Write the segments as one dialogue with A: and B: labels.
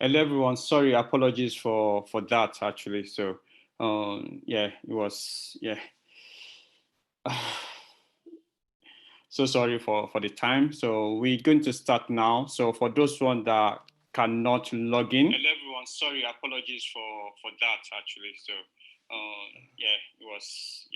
A: Hello everyone. Sorry, apologies for that actually. So yeah, it was so sorry for the time. So we're going to start now. So for those one that cannot log in. Hello everyone. Sorry, apologies for that actually. So yeah, it was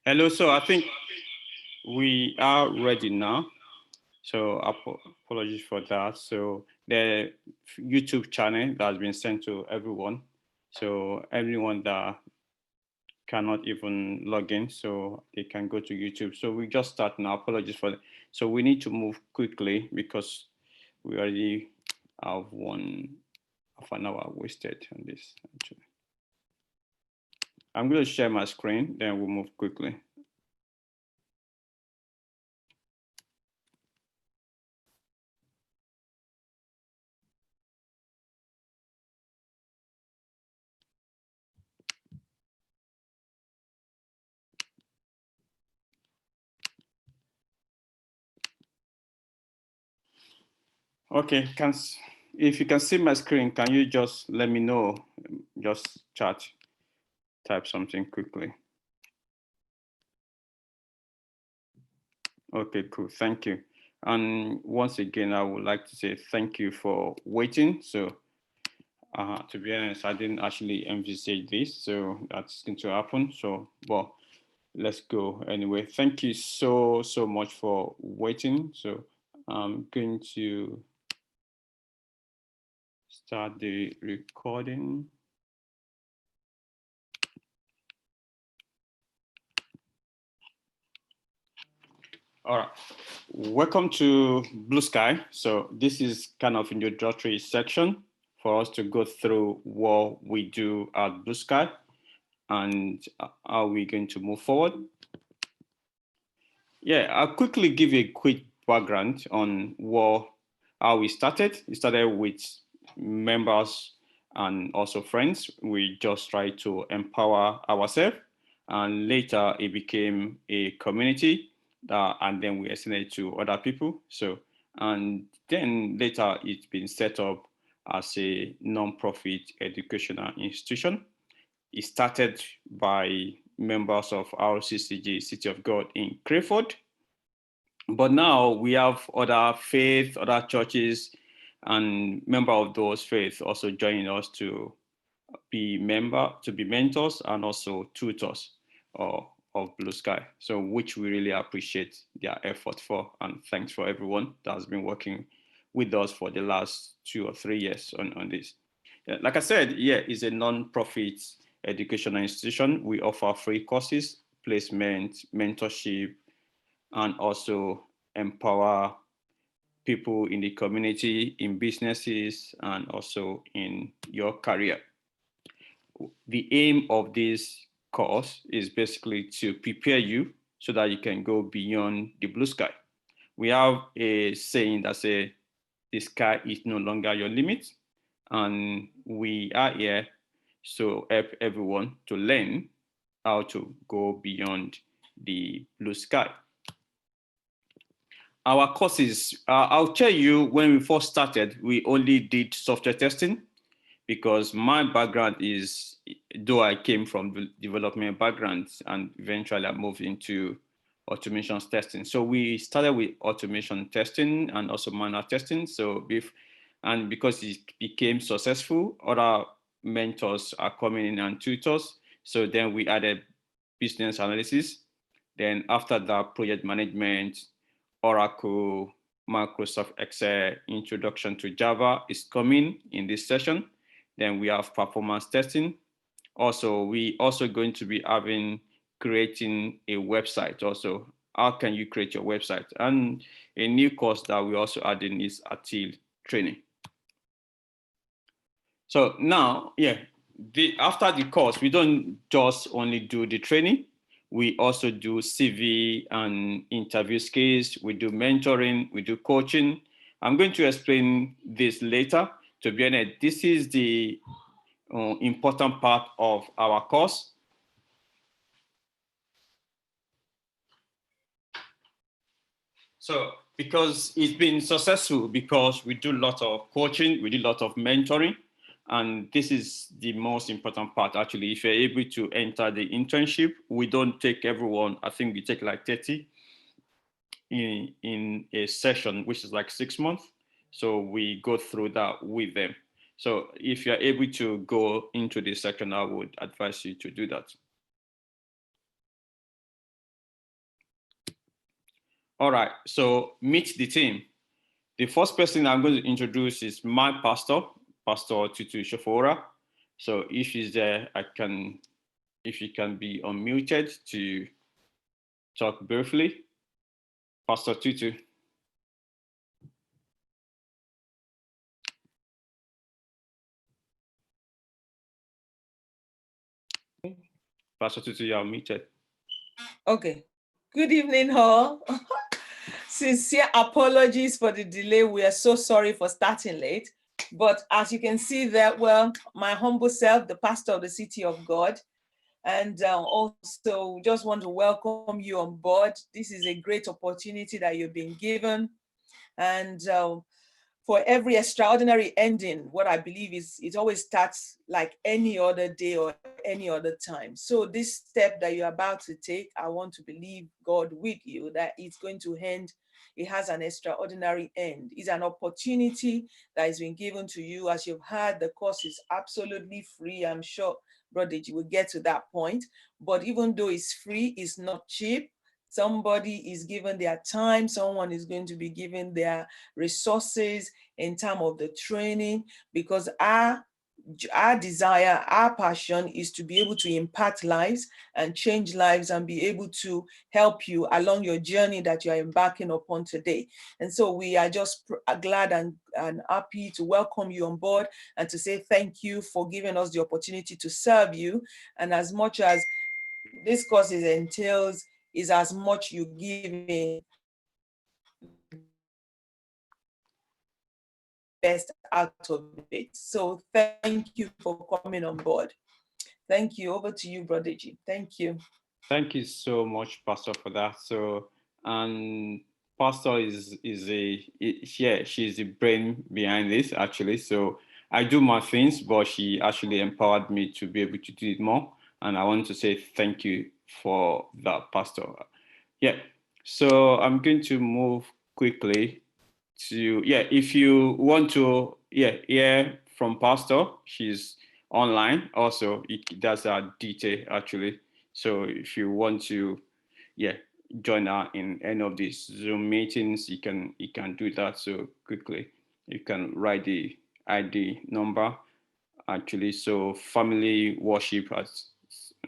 A: Hello. So I think we are ready now. So apologies for that. So the YouTube channel that has been sent to everyone. So everyone that cannot even log in, so they can go to YouTube. So we just start now. Apologies for that. So we need to move quickly because we already have half an hour wasted on this. Actually, I'm going to share my screen, then we'll move quickly. Okay, if you can see my screen, can you just let me know? Just chat, type something quickly. Okay, cool. Thank you. And once again, I would like to say thank you for waiting. So to be honest, I didn't actually envisage this, so that's going to happen. So, well, let's go anyway. Thank you so much for waiting. So I'm going to start the recording. All right, welcome to Blue Sky. So this is kind of introductory section for us to go through what we do at Blue Sky and how we're going to move forward. Yeah, I'll quickly give you a quick background on how we started. It started with members and also friends. We just tried to empower ourselves, and later it became a community, and then we extended to other people. So, and then later it's been set up as a non-profit educational institution. It started by members of RCCG City of God in Crayford. But now we have other faiths, other churches, and member of those faiths also joining us to be mentors and also tutors of Blue Sky. So which we really appreciate their effort for, and thanks for everyone that has been working with us for the last 2 or 3 years on this. Yeah, like I said, yeah, it's a non-profit educational institution. We offer free courses, placement, mentorship, and also empower people in the community, in businesses, and also in your career. The aim of this course is basically to prepare you so that you can go beyond the blue sky. We have a saying that says, the sky is no longer your limit. And we are here to help everyone to learn how to go beyond the blue sky. Our courses, I'll tell you, when we first started, we only did software testing because my background is, though I came from the development background and eventually I moved into automation testing. So we started with automation testing and also manual testing. So because it became successful, other mentors are coming in and tutors. So then we added business analysis. Then after that, project management, Oracle, Microsoft Excel, introduction to Java is coming in this session. Then we have performance testing. Also, we also going to be having creating a website. Also, how can you create your website? And a new course that we also adding is ITIL training. So now, after the course, we don't just only do the training. We also do CV and interview skills. We do mentoring. We do coaching. I'm going to explain this later. To be honest, this is the important part of our course. So because it's been successful, because we do a lot of coaching, we do a lot of mentoring, and this is the most important part, actually. If you're able to enter the internship, we don't take everyone. I think we take like 30 in a session, which is like 6 months. So we go through that with them. So if you're able to go into this section, I would advise you to do that. All right, so meet the team. The first person I'm going to introduce is my pastor, Pastor TUTU SOFOWORA. So if she's there, if she can be unmuted to talk briefly. Pastor TUTU. Pastor TUTU, you are muted.
B: Okay. Good evening, all. Sincere apologies for the delay. We are so sorry for starting late. But as you can see there, well, my humble self, the pastor of the City of God, and also just want to welcome you on board. This is a great opportunity that you've been given. And for every extraordinary ending, what I believe is it always starts like any other day or any other time. So this step that you're about to take, I want to believe God with you that it's going to end. It has an extraordinary end. It's an opportunity that has been given to you. As you've heard, the course is absolutely free. I'm sure, Brother Deji, will get to that point. But even though it's free, it's not cheap. Somebody is given their time, someone is going to be given their resources in terms of the training, because our desire, our passion is to be able to impact lives and change lives and be able to help you along your journey that you are embarking upon today. And so we are just glad and happy to welcome you on board and to say thank you for giving us the opportunity to serve you. And as much as this course entails, is as much you give in best out of it. So thank you for coming on board. Thank you. Over to you, Brother Deji. Thank you.
A: Thank you so much, Pastor, for that. So, and Pastor she's the brain behind this, actually. So I do my things, but she actually empowered me to be able to do it more. And I want to say thank you for that, Pastor. Yeah. So I'm going to move quickly to, if you want to, hear from Pastor, she's online. Also, that's our detail, actually. So if you want to, join her in any of these Zoom meetings, you can do that so quickly. You can write the ID number, actually. So family worship at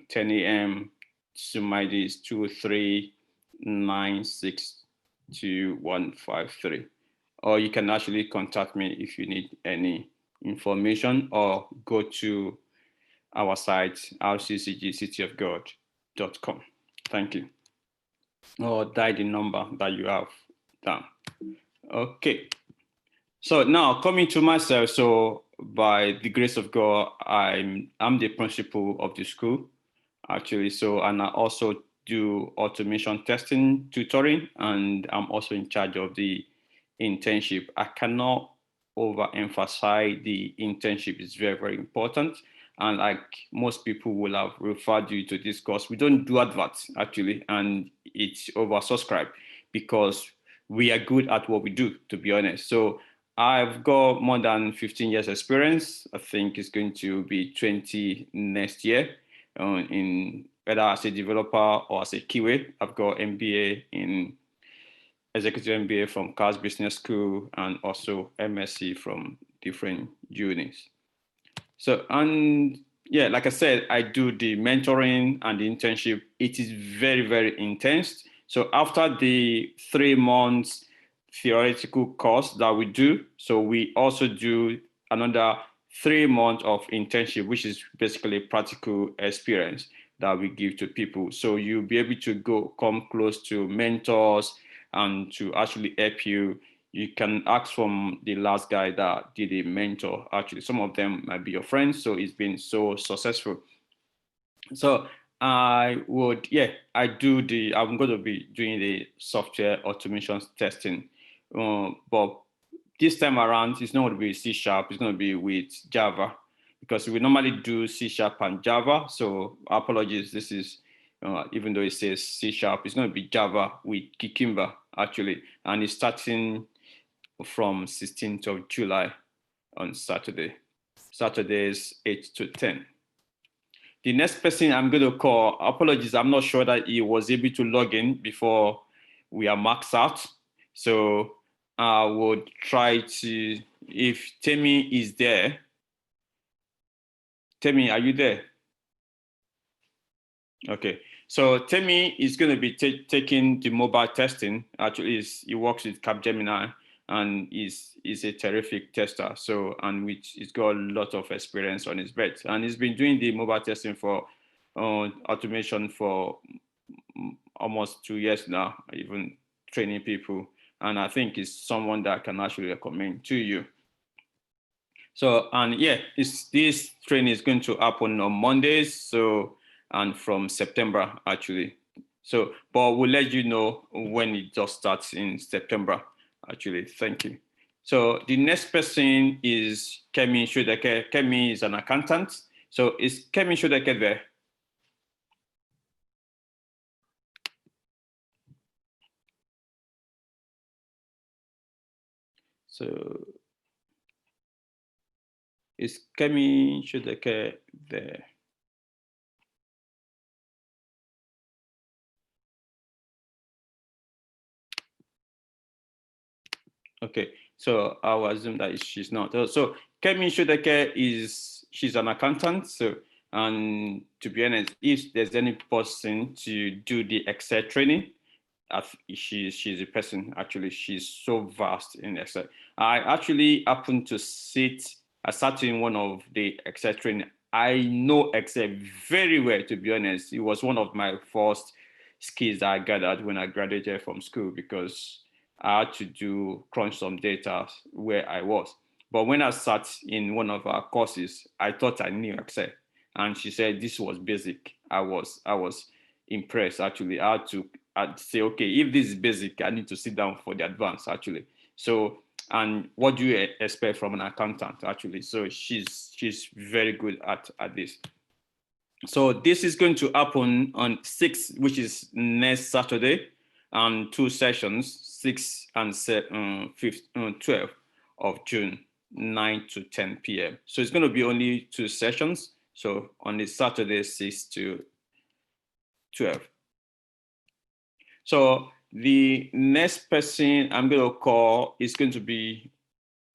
A: 10 a.m. Zoom ID is 239625153. Or you can actually contact me if you need any information, or go to our site, rccgcityofgod.com. Thank you. Or dial the number that you have down. Okay. So now coming to myself, so by the grace of God, I'm the principal of the school, actually. So, and I also do automation testing, tutoring, and I'm also in charge of the internship. I cannot overemphasize the internship is very, very important. And like most people will have referred you to this course, we don't do adverts, actually, and it's oversubscribed because we are good at what we do, to be honest. So I've got more than 15 years experience. I think it's going to be 20 next year in either as a developer or as a QA. I've got MBA in executive MBA from Cars Business School and also MSc from different unis. So, and yeah, like I said, I do the mentoring and the internship. It is very, very intense. So after the 3 months theoretical course that we do, so we also do another 3 months of internship, which is basically practical experience that we give to people. So you'll be able to come close to mentors and to actually help you. You can ask from the last guy that did a mentor. Actually, some of them might be your friends, so it's been so successful. So I'm going to be doing the software automation testing, but this time around, it's not going to be C#, it's going to be with Java, because we normally do C# and Java. So apologies, this is, even though it says C#, it's going to be Java with Kikimba, actually, and it's starting from 16th of July on Saturday. Saturdays 8 to 10. The next person I'm going to call, apologies, I'm not sure that he was able to log in before we are maxed out. So I would try to, if Temi is there. Temi, are you there? Okay, so Temi is going to be taking the mobile testing. Actually, he works with Capgemini and is a terrific tester. So, and he's got a lot of experience on his belt, and he's been doing the mobile testing for automation for almost 2 years now, even training people. And I think it's someone that I can actually recommend to you. So, and yeah, this training is going to happen on Mondays. So, and from September actually. So, but we'll let you know when it just starts in September, actually. Thank you. So the next person is Kemi Shodeke. Kemi is an accountant. So is Kemi Shodeke there? So is Kemi Shodeke there? Okay, so I'll assume that she's not. So Kemi Shodeke she's an accountant. So, and to be honest, if there's any person to do the Excel training, she's a person. Actually, she's so vast in Excel. I actually happened to I sat in one of the Excel training. I know Excel very well, to be honest. It was one of my first skills that I gathered when I graduated from school, because I had to crunch some data where I was. But when I sat in one of our courses, I thought I knew Excel. And she said this was basic. I was impressed, actually. I'd say, okay, if this is basic, I need to sit down for the advanced, actually. So, and what do you expect from an accountant, actually? So she's very good at this. So this is going to happen on 6, which is next Saturday, and 2 sessions, 6 and 12 of June, 9 to 10 p.m. So it's going to be only 2 sessions. So on the Saturday, 6 to 12. So the next person I'm going to call is going to be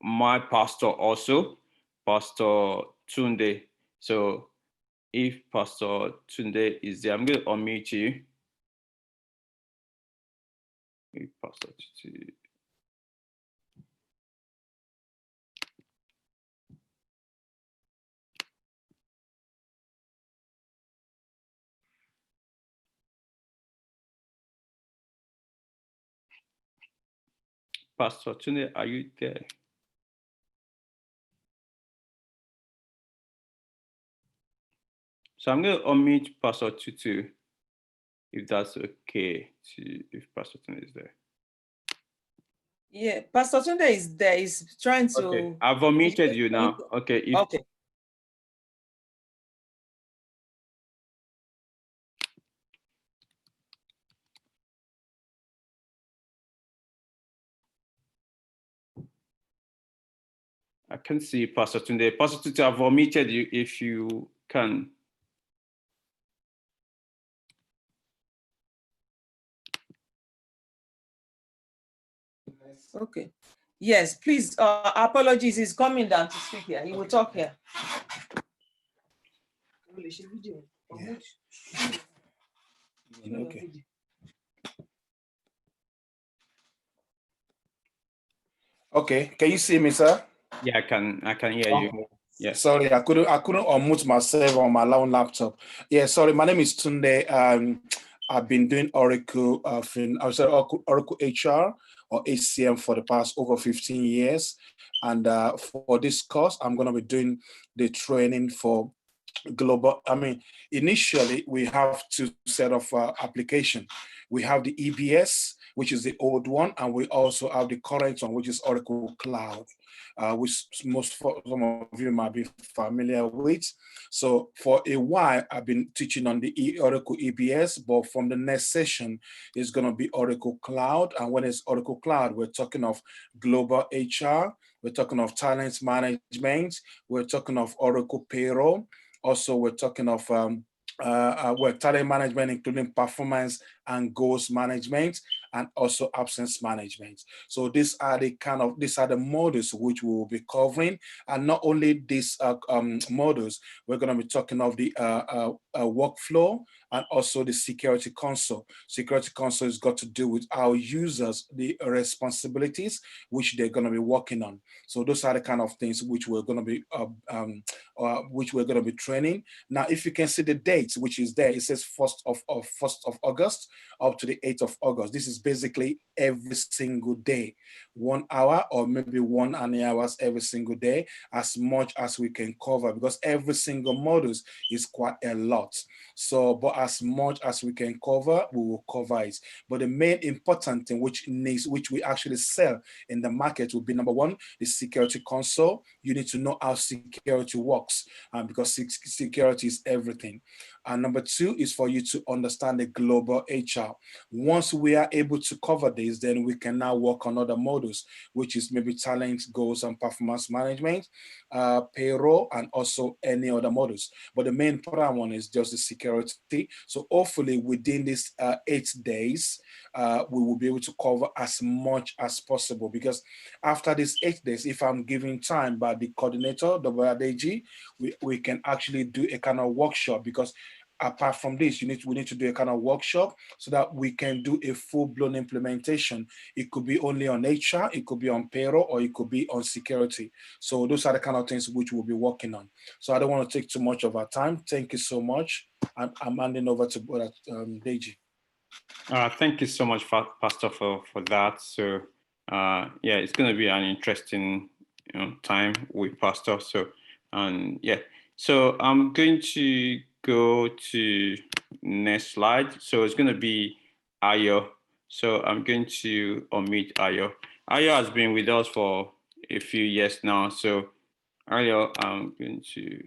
A: my pastor also, Pastor Tunde. So if Pastor Tunde is there, I'm going to unmute you. If Pastor Tunde. Pastor Tunde, are you there? So I'm going to unmute Pastor TUTU, if that's okay, if Pastor Tunde is there.
B: Yeah, Pastor Tunde is there. He's trying to.
A: Okay, I've unmuted you now. Okay.
B: Okay.
A: I can see Pastor Tunde. Pastor Tunde, I've omitted you if you can.
B: Okay. Yes, please. Apologies. He's coming down to speak here. He will talk here.
C: Yeah. Okay. Okay. Can you see me, sir?
A: Yeah, I can hear you.
C: Okay.
A: Yeah.
C: Sorry, I couldn't unmute myself on my own laptop. Yeah, sorry. My name is Tunde. I've been doing Oracle Oracle HR or HCM for the past over 15 years. And for this course, I'm going to be doing the training for global. I mean, initially we have to set up application. We have the EBS, which is the old one, and we also have the current one, which is Oracle Cloud, which some of you might be familiar with. So for a while, I've been teaching on the Oracle EBS, but from the next session, it's going to be Oracle Cloud. And when it's Oracle Cloud, we're talking of global HR, we're talking of talent management, we're talking of Oracle payroll. Also, we're talking of talent management, including performance and goals management, and also absence management. So these are the models which we will be covering. And not only these models, we're going to be talking of the workflow and also the security console. Security console has got to do with our users, the responsibilities which they're going to be working on. So those are the kind of things which we're going to be training. Now, if you can see the date, which is there, it says 1st of August up to the 8th of August. This is basically every single day, 1 hour or maybe 1 and a hours every single day, as much as we can cover, because every single module is quite a lot. So, but as much as we can cover, we will cover it. But the main important thing which we actually sell in the market will be, number one, the security console. You need to know how security works, because security is everything. And number two is for you to understand the global HR. Once we are able to cover this, then we can now work on other modules, which is maybe talent, goals, and performance management, payroll, and also any other modules. But the main important one is just the security. So hopefully within these 8 days, we will be able to cover as much as possible, because after these 8 days, if I'm giving time by the coordinator, the Deji, we can actually do a kind of workshop, because apart from this, we need to do a kind of workshop so that we can do a full-blown implementation. It could be only on HR, it could be on payroll, or it could be on security. So those are the kind of things which we'll be working on. So I don't want to take too much of our time. Thank you so much. I'm handing over to Deji.
A: Thank you so much, Pastor, for that. So yeah, it's going to be an interesting time with Pastor. So yeah, so I'm going to go to next slide. So it's going to be Ayo. So I'm going to omit Ayo. Ayo has been with us for a few years now. So Ayo, I'm going to.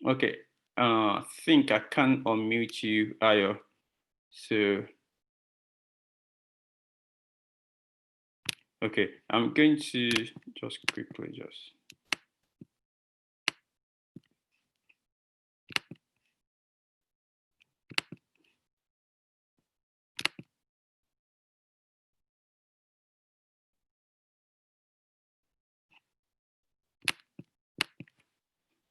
A: Okay, I think I can unmute you, Ayo. So, okay, I'm going to just quickly just.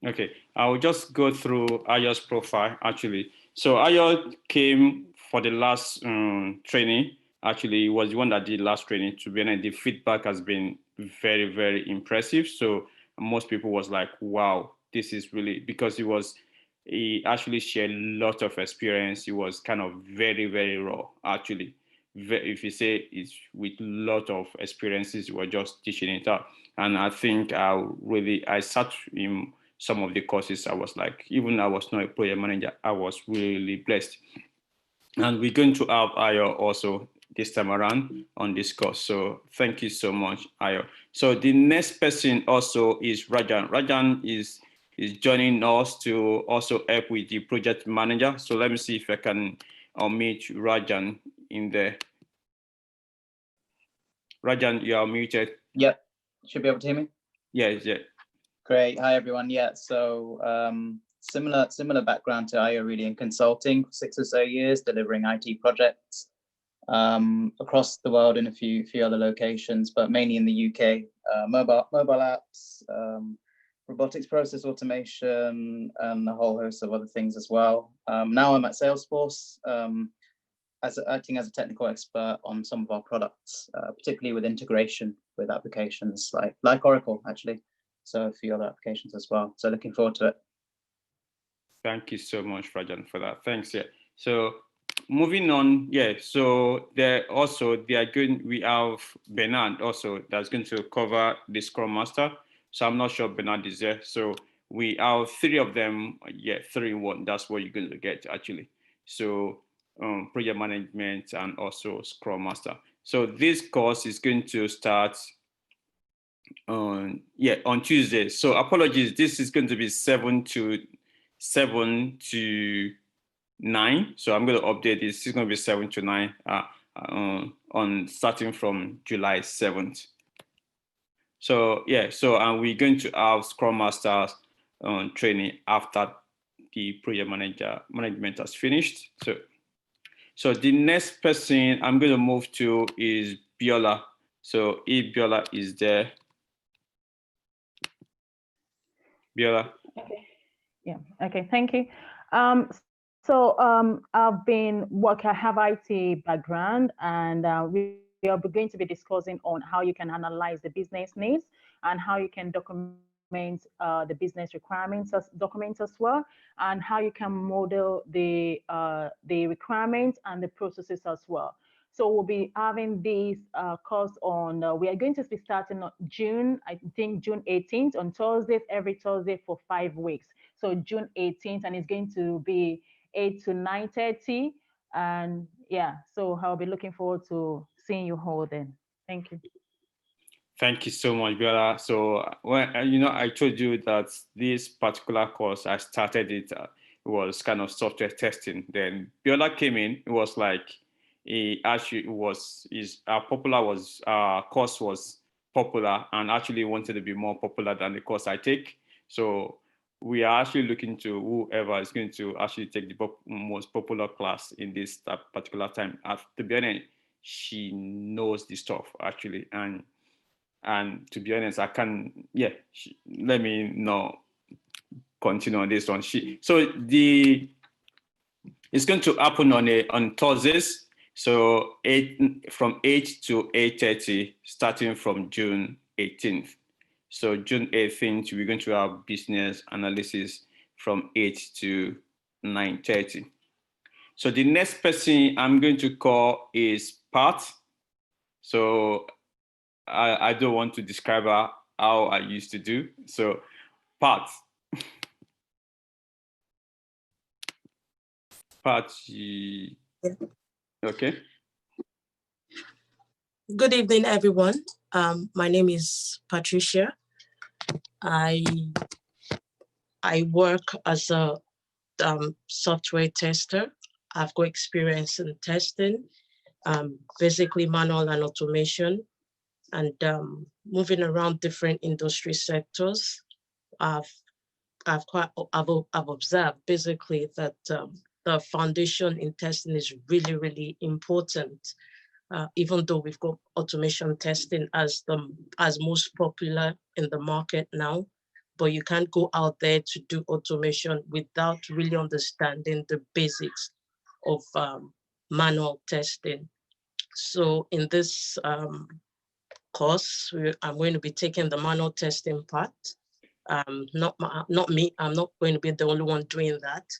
A: Okay, I'll just go through Ayo's profile actually. So Ayo came for the last training. Actually, he was the one that did last training. To be honest, the feedback has been very, very impressive. So most people was like, wow, this is really, because he actually shared a lot of experience. He was kind of very, very raw, actually. If you say it's with a lot of experiences, we're just teaching it out. And I think I sat in some of the courses. I was like, even I was not a project manager, I was really blessed. And we're going to have Ayo also this time around on this course. So thank you so much, Ayo. So the next person also is Rajan. Rajan is joining us to also help with the project manager. So let me see if I can meet Rajan in there. Rajan, you are muted.
D: Yep, should be able to hear me.
A: Yes, yeah.
D: Great. Hi everyone. Yeah, so similar background to Ayo, really, in consulting for 6 or so years, delivering IT projects across the world in a few other locations, but mainly in the UK. Mobile apps, robotics process automation, and a whole host of other things as well. Now I'm at Salesforce, acting as a technical expert on some of our products, particularly with integration with applications like Oracle, actually. So a few other applications as well. So looking forward to it.
A: Thank you so much, Rajan, for that. Thanks. Yeah. So moving on. Yeah. So we have Bernard also that's going to cover the Scrum Master. So I'm not sure Bernard is there. So we have 3 of them. Yeah, 3 in 1. That's what you're going to get actually. So project management and also Scrum Master. So this course is going to start on Tuesday. So apologies, this is going to be 7 to 9. So I'm going to update this. It's going to be 7 to 9 on starting from July 7th. So yeah, so and we're going to have Scrum Masters training after the project management has finished. So the next person I'm going to move to is Biola. So if Biola is there. Biola.
E: Okay. Yeah. Okay. Thank you. I've been working. I have IT background, and we are going to be discussing on how you can analyze the business needs and how you can document the business requirements documents as well, and how you can model the requirements and the processes as well. So we'll be having this course on, we are going to be starting on June 18th on Thursdays, every Thursday for 5 weeks. So June 18th, and it's going to be 8 to 9:30. And yeah, so I'll be looking forward to seeing you all then. Thank you.
A: Thank you so much, Biola. So when I told you that this particular course, I started it, it was kind of software testing. Then Biola came in. It was like our course was popular and actually wanted to be more popular than the course I take. So we are actually looking to whoever is going to actually take the most popular class in this particular time. To be honest, she knows the stuff actually, and to be honest, I can, let me know, continue on this one. It's going to happen on Thursdays. So from 8 to 8:30, starting from June 18th. So June 18th, we're going to have business analysis from 8 to 9:30. So the next person I'm going to call is Pat. So I don't want to describe how I used to do. So Pat. Okay.
F: Good evening, everyone. My name is Patricia. I work as a software tester. I've got experience in testing, basically manual and automation, and moving around different industry sectors. I've observed basically that the foundation in testing is really, really important. Even though we've got automation testing as most popular in the market now, but you can't go out there to do automation without really understanding the basics of manual testing. So in this course, I'm going to be taking the manual testing part. Not me, I'm not going to be the only one doing that,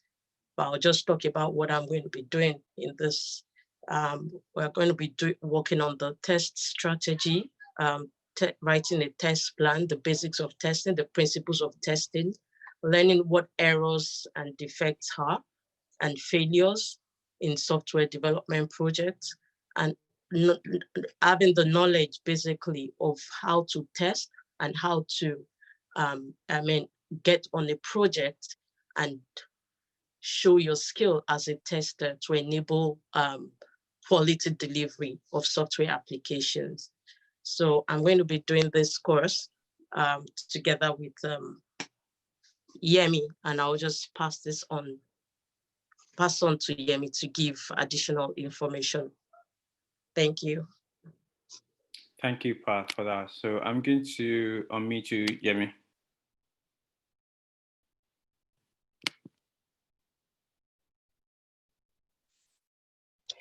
F: but I'll just talk about what I'm going to be doing in this. We're going to be working on the test strategy, writing a test plan, the basics of testing, the principles of testing, learning what errors and defects are and failures in software development projects, and having the knowledge basically of how to test and how to get on a project and show your skill as a tester to enable quality delivery of software applications. So I'm going to be doing this course together with Yemi, and I'll just pass on to Yemi to give additional information. Thank you.
A: Thank you, Pat, for that. So I'm going to unmute you, Yemi.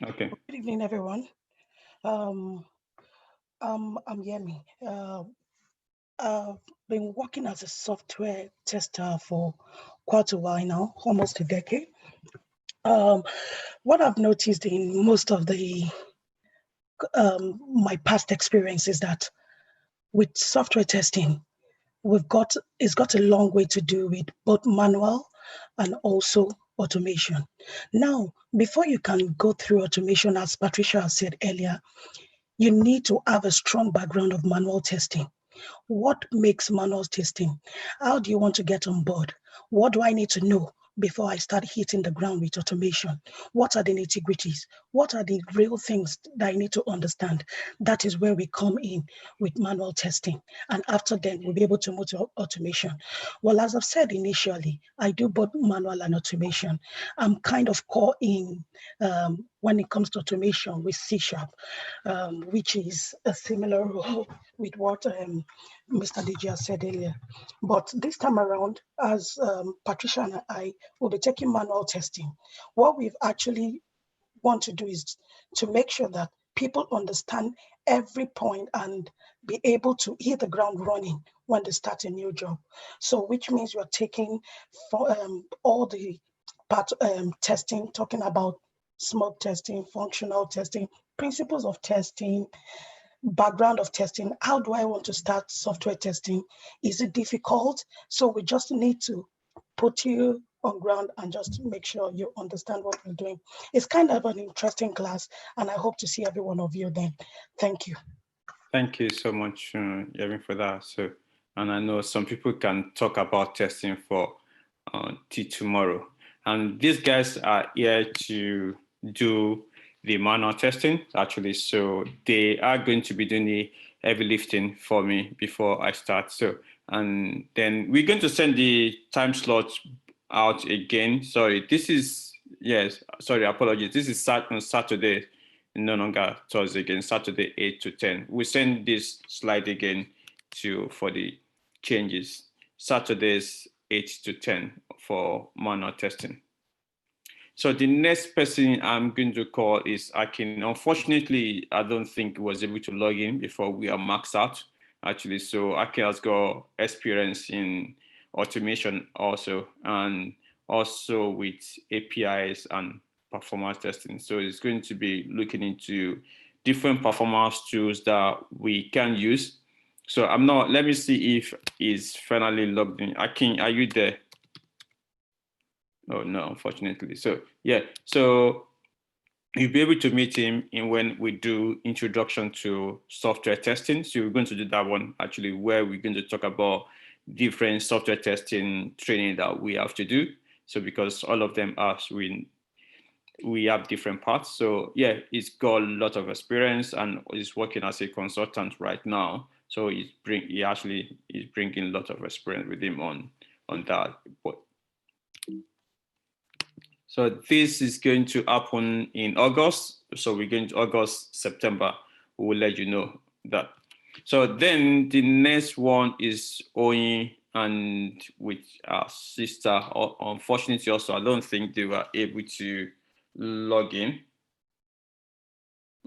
A: Okay.
G: Good evening, everyone. I'm Yemi. I've been working as a software tester for quite a while now, almost a decade. What I've noticed in most of the my past experience is that with software testing, it's got a long way to do with both manual and also automation. Now, before you can go through automation, as Patricia said earlier, you need to have a strong background of manual testing. What makes manual testing? How do you want to get on board? What do I need to know before I start hitting the ground with automation? What are the nitty-gritties? What are the real things that I need to understand? That is where we come in with manual testing. And after then, we'll be able to move to automation. Well, as I've said initially, I do both manual and automation. I'm kind of core in when it comes to automation with C#, which is a similar role with what Mr. Deji has said earlier. But this time around, as Patricia and I will be taking manual testing, what we've actually want to do is to make sure that people understand every point and be able to hit the ground running when they start a new job. So which means you're taking for, all the part testing, talking about smoke testing, functional testing, principles of testing, background of testing. How do I want to start software testing? Is it difficult? So we just need to put you on ground and just make sure you understand what we're doing. It's kind of an interesting class, and I hope to see every one of you then. Thank you.
A: Thank you so much, Yemi, for that. So, and I know some people can talk about testing for till tomorrow. And these guys are here to do the manual testing, actually. So they are going to be doing the heavy lifting for me before I start. So, and then we're going to send the time slot out again. Sorry, this is, yes, sorry, apologies. This is on Saturday, no longer Thursday again, Saturday 8 to 10. We send this slide again for the changes. Saturdays 8 to 10 for manual testing. So the next person I'm going to call is Akin. Unfortunately, I don't think he was able to log in before we are maxed out, actually. So Akin has got experience in automation also, and also with APIs and performance testing. So it's going to be looking into different performance tools that we can use. So let me see if he's finally logged in. Akin, are you there? Oh, no, unfortunately. So, yeah, so you'll be able to meet him when we do introduction to software testing. So we're going to do that one, actually, where we're going to talk about different software testing training that we have to do. So because all of them are, we have different parts. So yeah, he's got a lot of experience and he's working as a consultant right now. So he actually is bringing a lot of experience with him on that. So this is going to happen in August. So we're going to August, September. We will let you know that. So then the next one is Oyin, and with our sister. Unfortunately, also, I don't think they were able to log in.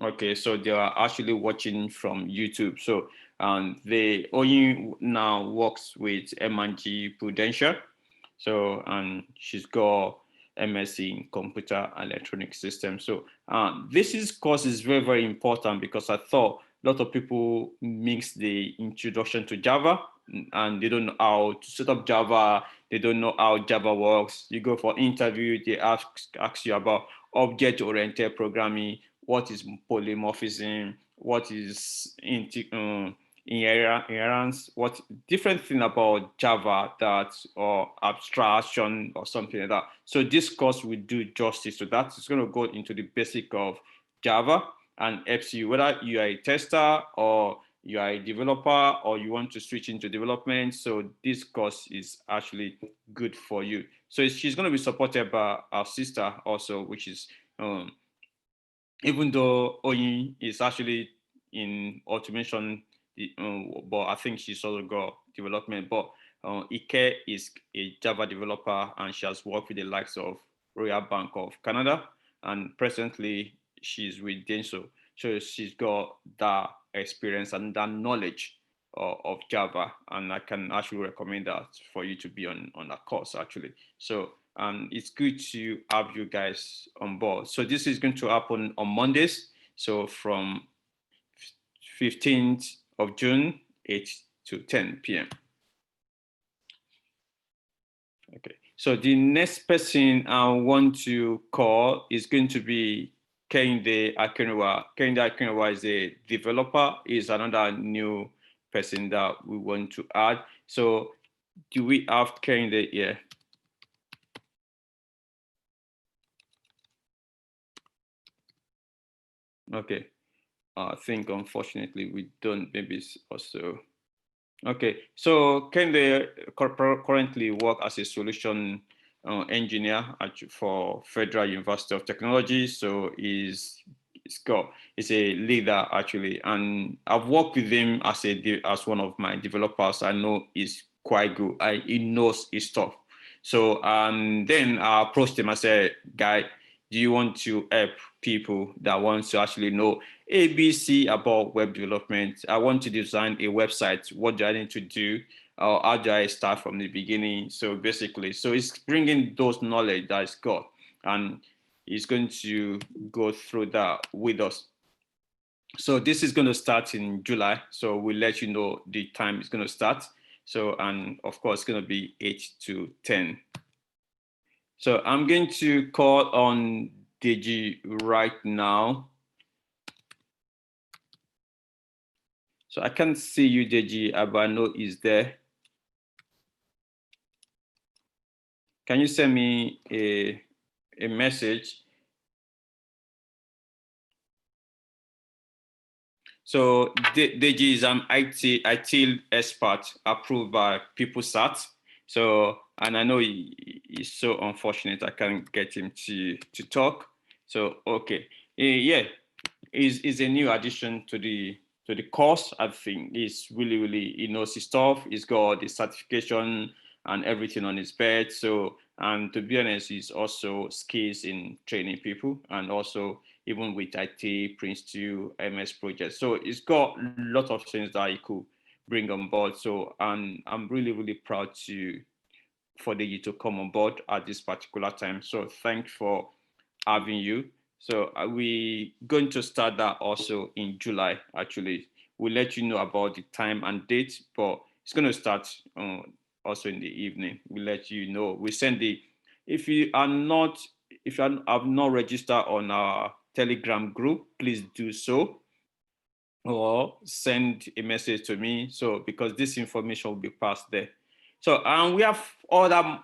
A: Okay, so they are actually watching from YouTube. So Oyin now works with M&G Prudential. So, and she's got MSc in computer electronic systems. So this course is very, very important because I thought a lot of people mix the introduction to Java and they don't know how to set up Java. They don't know how Java works. You go for interview, they ask you about object-oriented programming, what is polymorphism, what is inheritance, what different thing about Java or abstraction or something like that. So this course will do justice to that. It's going to go into the basic of Java and helps you, whether you are a tester or you are a developer or you want to switch into development. So this course is actually good for you. So she's going to be supported by our sister also, which is, even though Oyin is actually in automation, but I think she's also got development. But Ike is a Java developer and she has worked with the likes of Royal Bank of Canada, and presently she's with Denso. So she's got that experience and that knowledge of Java, and I can actually recommend that for you to be on that course actually. So it's good to have you guys on board. So this is going to happen on Mondays. So from 15th of June, 8 to 10 p.m. Okay, so the next person I want to call is going to be Kehinde Akinrinwa. Kehinde Akinrinwa is a developer, is another new person that we want to add. So do we have Kehinde here? Okay, I think unfortunately we don't, maybe also. Okay, so Kehinde currently work as a solution engineer for Federal University of Technology. So he's a leader actually, and I've worked with him as one of my developers. I know he's quite good. He knows his stuff. So then I approached him. I said, "Guy, do you want to help people that want to actually know ABC about web development? I want to design a website. What do I need to do? How do I start from the beginning?" So basically, so it's bringing those knowledge that he's got, and he's going to go through that with us. So this is going to start in July. So we'll let you know the time it's going to start. So, and of course, it's going to be 8 to 10. So I'm going to call on Deji right now. So I can't see you, Deji, but I know he's there. Can you send me a message? So Deji is an ITIL expert approved by PeopleSat. So, and I know he's so unfortunate I can't get him to talk. So, okay, yeah, is a new addition to the course. I think he's really, he knows his stuff. He's got the certification and everything on his bed. So, and to be honest, he's also skills in training people, and also even with IT, Prince 2, MS projects. So it's got a lot of things that he could bring on board. So, and I'm really proud for Deji to come on board at this particular time. So thanks for having you. So we going to start that also in July, actually. We'll let you know about the time and date, but it's going to start also in the evening. We'll let you know. We send if you have not registered on our Telegram group, please do so, or send a message to me. So because this information will be passed there. So we have other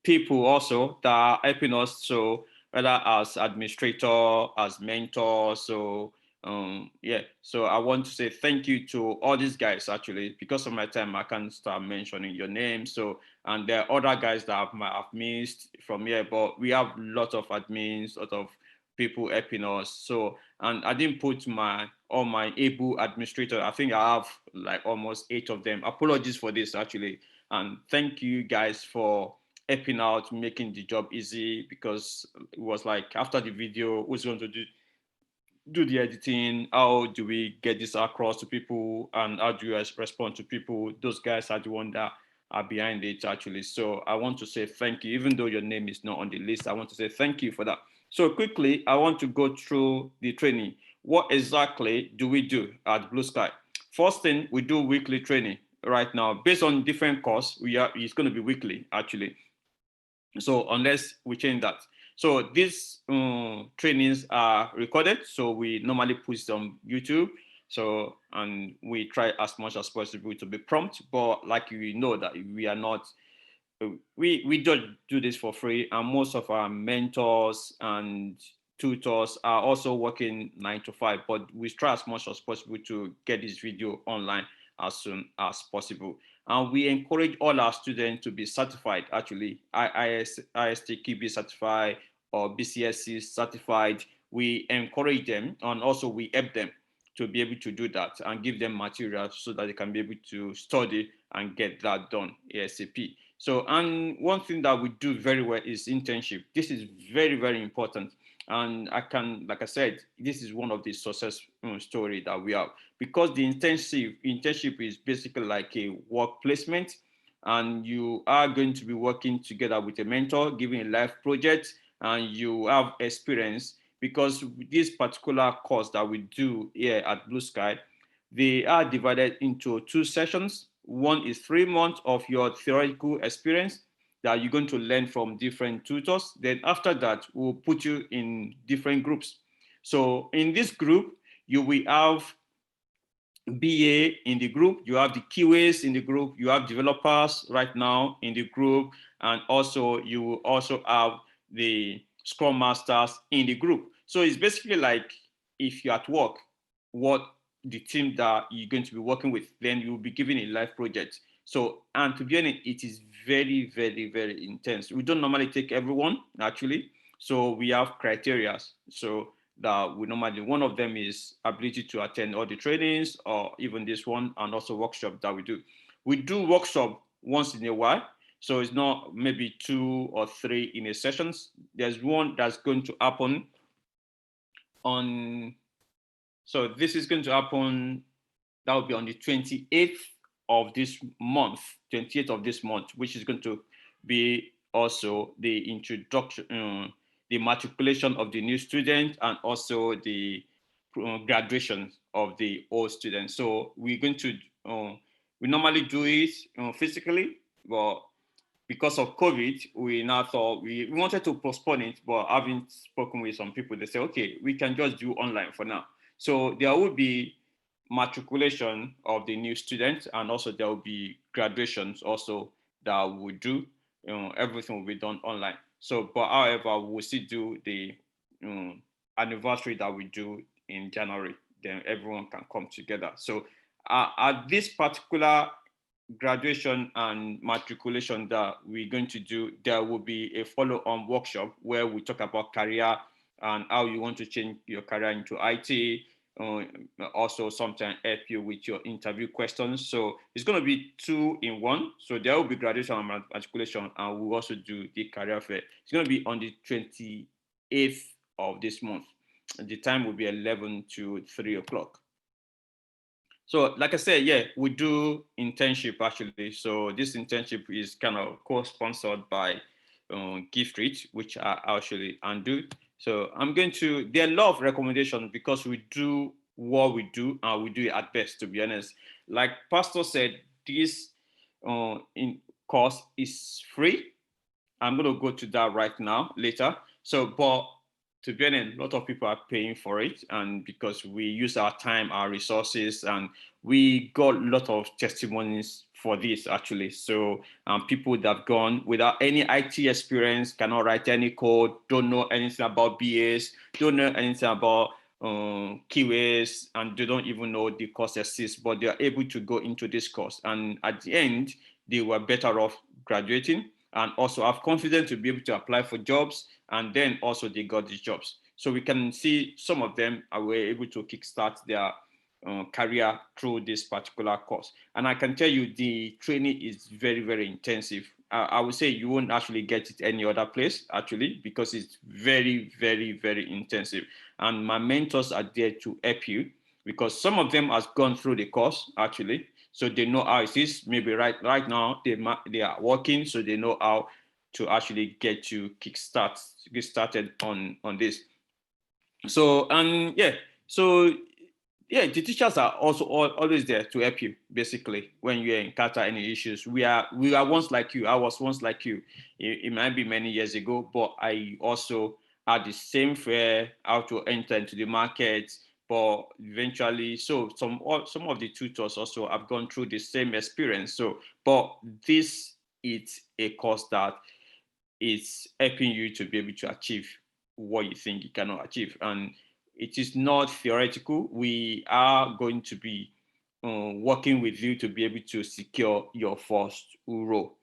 A: people also that are helping us. So whether as administrator, as mentor. So yeah, so I want to say thank you to all these guys. Actually, because of my time, I can't start mentioning your name. So, and there are other guys that I might have missed from here, but we have a lot of admins, a lot of people helping us. So, and I didn't put all my able administrators. I think I have like almost 8 of them. Apologies for this actually. And thank you guys for helping out, making the job easy, because it was like after the video, who's going to do the editing? How do we get this across to people? And how do you guys respond to people? Those guys are the ones that are behind it actually. So I want to say thank you, even though your name is not on the list. I want to say thank you for that. So quickly, I want to go through the training. What exactly do we do at BLUESKY? First thing, we do weekly training right now based on different courses. It's going to be weekly actually. So unless we change that. So these trainings are recorded. So we normally post on YouTube. So, and we try as much as possible to be prompt, but like you know that we are not, we don't do this for free. And most of our mentors and tutors are also working 9 to 5, but we try as much as possible to get this video online as soon as possible. And we encourage all our students to be certified, actually, ISTQB certified or BCSC certified. We encourage them, and also we help them to be able to do that and give them materials so that they can be able to study and get that done ASAP. So, and one thing that we do very well is internship. This is very, very important. And I can, like I said, this is one of the success story that we have, because the internship is basically like a work placement, and you are going to be working together with a mentor, giving a life project, and you have experience, because this particular course that we do here at Blue Sky, they are divided into 2 sessions. One is 3 months of your theoretical experience that you're going to learn from different tutors. Then after that, we'll put you in different groups. So in this group, you will have BA in the group, you have the QAs in the group, you have developers right now in the group, and also you will also have the Scrum Masters in the group. So it's basically like if you're at work, what the team that you're going to be working with, then you'll be given a live project. So, and to be honest, it is very, very, very intense. We don't normally take everyone, actually. So we have criteria. So that we normally, one of them is ability to attend all the trainings, or even this one, and also workshop that we do. We do workshop once in a while. So it's not maybe 2 or 3 in a sessions. There's one that's going to happen on, so this is going to happen, that will be on the 28th of this month, 28th of this month, which is going to be also the introduction, the matriculation of the new student, and also the graduation of the old students. So we're going to, we normally do it physically, but because of COVID, we now thought we wanted to postpone it, but having spoken with some people, they say, okay, we can just do online for now. So there will be matriculation of the new students, and also there will be graduations also that we do. Everything will be done online. So, but however, we'll still do the anniversary that we do in January. Then everyone can come together. So at this particular graduation and matriculation that we're going to do, there will be a follow-on workshop where we talk about career and how you want to change your career into IT. Also sometimes help you with your interview questions. So it's going to be 2 in 1. So there will be graduation and matriculation, and we'll also do the career fair. It's going to be on the 28th of this month. The time will be 11 to 3 o'clock. So like I said, yeah, we do internship actually. So this internship is kind of co-sponsored by Gift Reach, which I actually undo. So I'm going to, there are a lot of recommendations because we do what we do and we do it at best, to be honest. Like Pastor said, this in course is free. I'm going to go to that right now later. So, but to be honest, a lot of people are paying for it, and because we use our time, our resources, and we got a lot of testimonies for this actually. So people that have gone without any IT experience, cannot write any code, don't know anything about BAs, don't know anything about QAs, and they don't even know the course exists, but they are able to go into this course. And at the end, they were better off graduating, and also have confidence to be able to apply for jobs, and then also they got these jobs. So we can see some of them were able to kickstart their career through this particular course. And I can tell you the training is very, very intensive. I would say you won't actually get it any other place actually, because it's very, very, very intensive. And my mentors are there to help you, because some of them has gone through the course actually. So they know how it is. Maybe right now they are working, so they know how to actually get you get started on this. So and yeah, so yeah, the teachers are also always there to help you. Basically, when you encounter any issues, we are once like you. I was once like you. It might be many years ago, but I also had the same fear how to enter into the market. But eventually, so some of the tutors also have gone through the same experience. So, but this is a course that is helping you to be able to achieve what you think you cannot achieve. And it is not theoretical. We are going to be working with you to be able to secure your first role.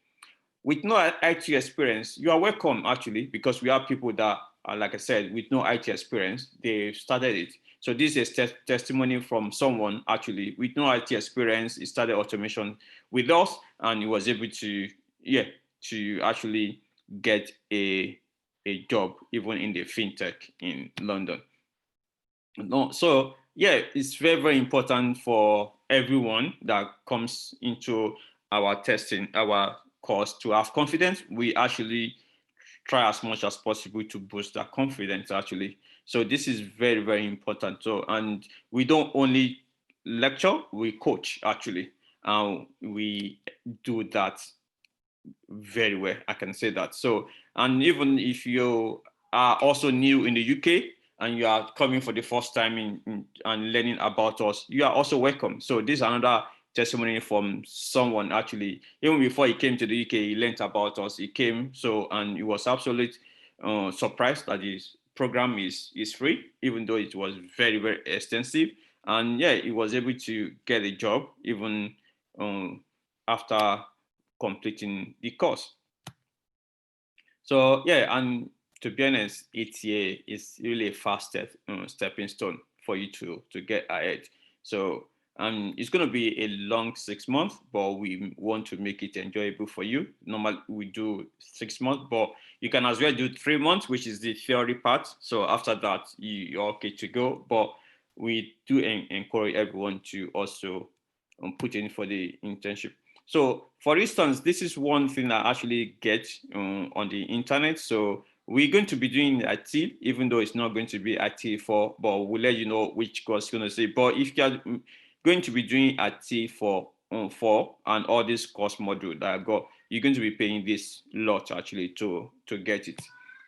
A: With no IT experience, you are welcome actually, because we have people that are, like I said, with no IT experience, they started it. So this is testimony from someone actually with no IT experience. He started automation with us, and he was able to, to actually get a job even in the fintech in London. No, so yeah, it's very, very important for everyone that comes into our testing, our course, to have confidence. We actually try as much as possible to boost that confidence actually. So this is very, very important. So, and we don't only lecture, we coach actually. We do that very well, I can say that. So, and even if you are also new in the UK and you are coming for the first time and learning about us, you are also welcome. So this is another testimony from someone actually, even before he came to the UK, he learned about us. He came, so, and he was absolutely surprised that his program is free, even though it was very, very extensive. And yeah, he was able to get a job even after completing the course. So yeah, and to be honest, ETA is really a fast stepping stone for you to get ahead. So it's going to be a long 6 months, but we want to make it enjoyable for you. Normally we do 6 months, but you can as well do 3 months, which is the theory part. So after that, you're okay to go. But we do encourage everyone to also put in for the internship. So for instance, this is one thing I actually get on the internet. So we're going to be doing ITIL, even though it's not going to be ITIL 4, but we'll let you know which course it's going to say. But if you're going to be doing ITIL 4 and all this course module that I got, you're going to be paying this lot actually to get it.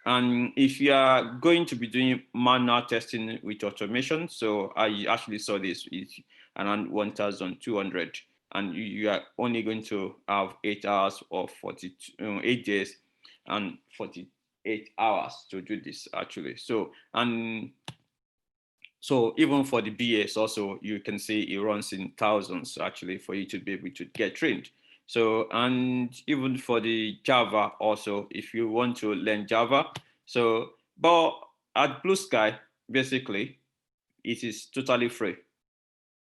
A: And if you are going to be doing manual testing with automation, so I actually saw this is around 1,200. And you are only going to have 8 hours or 8 days and 48 hours to do this actually. So, and so even for the BS also, you can see it runs in thousands actually for you to be able to get trained. So, and even for the Java also, if you want to learn Java, so, but at BLUESKY, basically, it is totally free.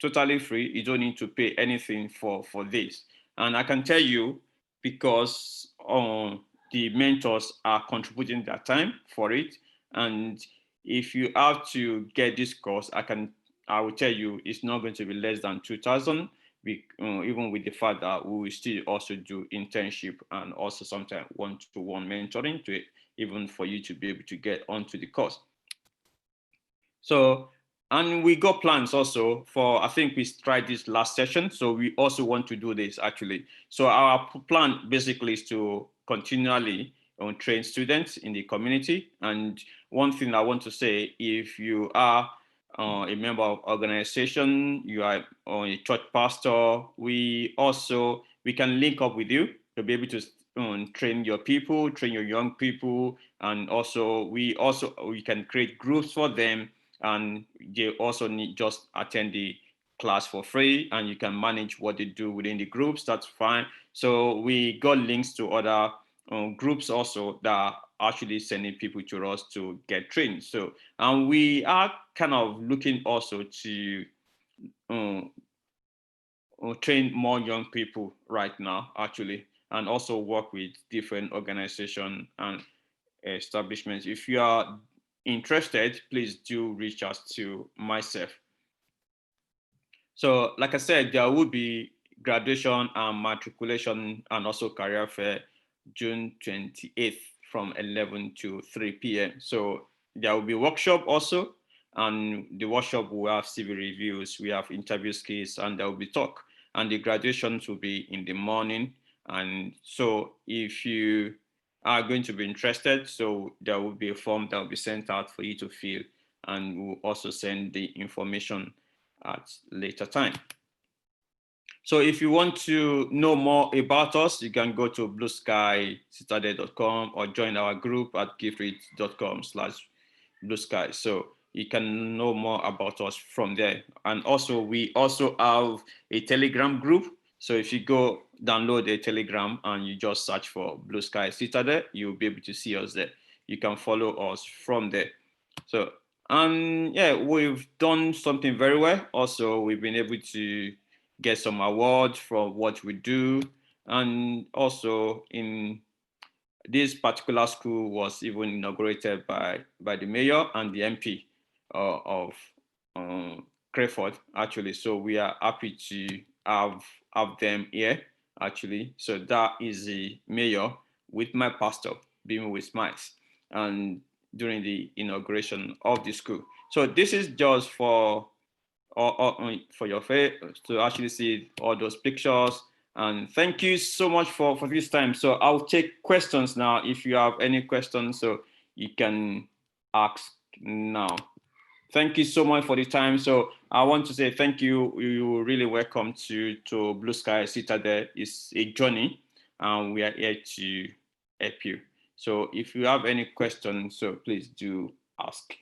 A: Totally free. You don't need to pay anything for this. And I can tell you, because the mentors are contributing their time for it. And if you have to get this course, I will tell you it's not going to be less than 2,000, even with the fact that we will still also do internship and also sometimes one-to-one mentoring to it, even for you to be able to get onto the course. So, and we got plans also for, I think we tried this last session. So we also want to do this actually. So our plan basically is to continually train students in the community. And one thing I want to say, if you are a member of organization, you are a church pastor, we can link up with you to be able to train your people, train your young people. And also we can create groups for them. And they also need just attend the class for free, and you can manage what they do within the groups. That's fine. So we got links to other groups also that are actually sending people to us to get trained. So, and we are kind of looking also to train more young people right now, actually, and also work with different organizations and establishments. If you are interested, please do reach out to myself. So like I said, there will be graduation and matriculation and also career fair June 28th from 11 to 3 p.m. So there will be workshop also, and the workshop will have CV reviews, we have interview skills, and there will be talk. And the graduations will be in the morning. And so if you are going to be interested, so there will be a form that will be sent out for you to fill, and we'll also send the information at later time. So if you want to know more about us, you can go to blueskycitadel.com or join our group at giftread.com/ Blue Sky. So you can know more about us from there. And also, we also have a Telegram group. So if you go download a Telegram and you just search for Blue Sky Citadel, you'll be able to see us there. You can follow us from there. So, and yeah, we've done something very well. Also, we've been able to get some awards for what we do. And also in this particular school was even inaugurated by the mayor and the MP of Crayford, actually. So we are happy to have them here, actually. So that is the mayor with my pastor, being with smiles, and during the inauguration of the school. So this is just for your face to actually see all those pictures. And thank you so much for this time. So I'll take questions now. If you have any questions, so you can ask now. Thank you so much for the time. So I want to say thank you. You're really welcome to Blue Sky Citadel. It's a journey, and we are here to help you. So if you have any questions, so please do ask.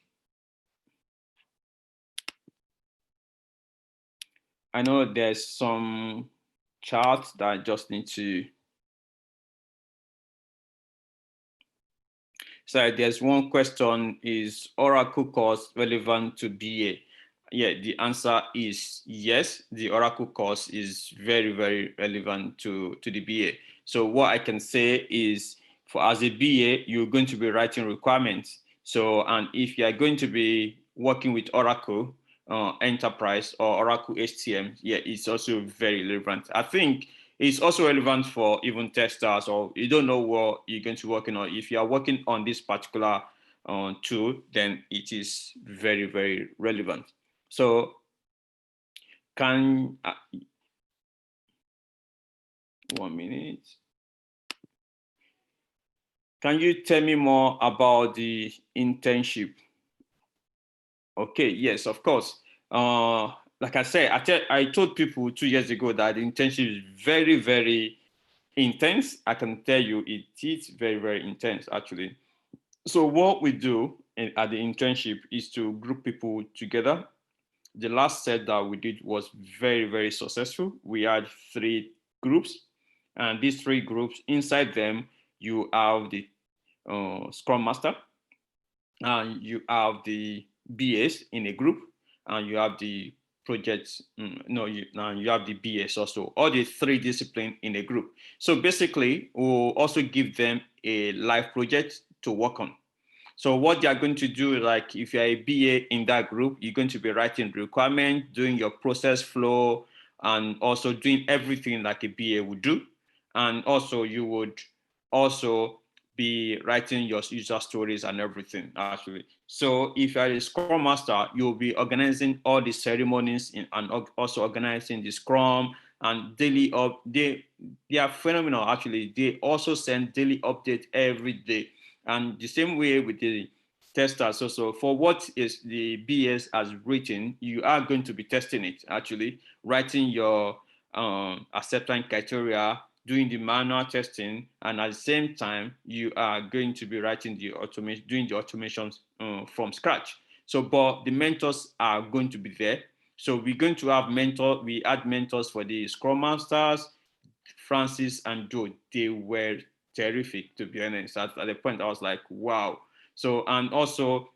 A: I know there's some charts that I just need to. So there's one question: is Oracle course relevant to BA? Yeah, the answer is yes. The Oracle course is very, very relevant to the BA. So what I can say is, for as a BA, you're going to be writing requirements. So, and if you are going to be working with Oracle Enterprise or Oracle HTM, yeah, it's also very relevant. I think it's also relevant for even testers, or you don't know what you're going to be working on. If you are working on this particular tool, then it is very, very relevant. So can, 1 minute. Can you tell me more about the internship? Okay, yes, of course. Like I said, I told people 2 years ago that the internship is very, very intense. I can tell you it is very, very intense, actually. So what we do at the internship is to group people together. The last set that we did was very, very successful. We had 3 groups, and these 3 groups, inside them, you have the Scrum Master, and you have the BAs in a group, and you have the projects, you have the BS also, all the 3 disciplines in a group. So basically, we'll also give them a live project to work on. So what they are going to do, like if you're a BA in that group, you're going to be writing requirements, doing your process flow, and also doing everything like a BA would do. And also you would also be writing your user stories and everything, actually. So if you're a Scrum Master, you'll be organizing all the ceremonies and also organizing the Scrum and daily they are phenomenal, actually. They also send daily updates every day. And the same way with the testers also, for what is the BS has written, you are going to be testing it, actually, writing your acceptance criteria, doing the manual testing, and at the same time, you are going to be writing the automation, doing the automations from scratch. So, but the mentors are going to be there. So we're going to have we add mentors for the Scrum Masters, Francis and Joe. They were terrific, to be honest. At the point I was like, wow. So, and also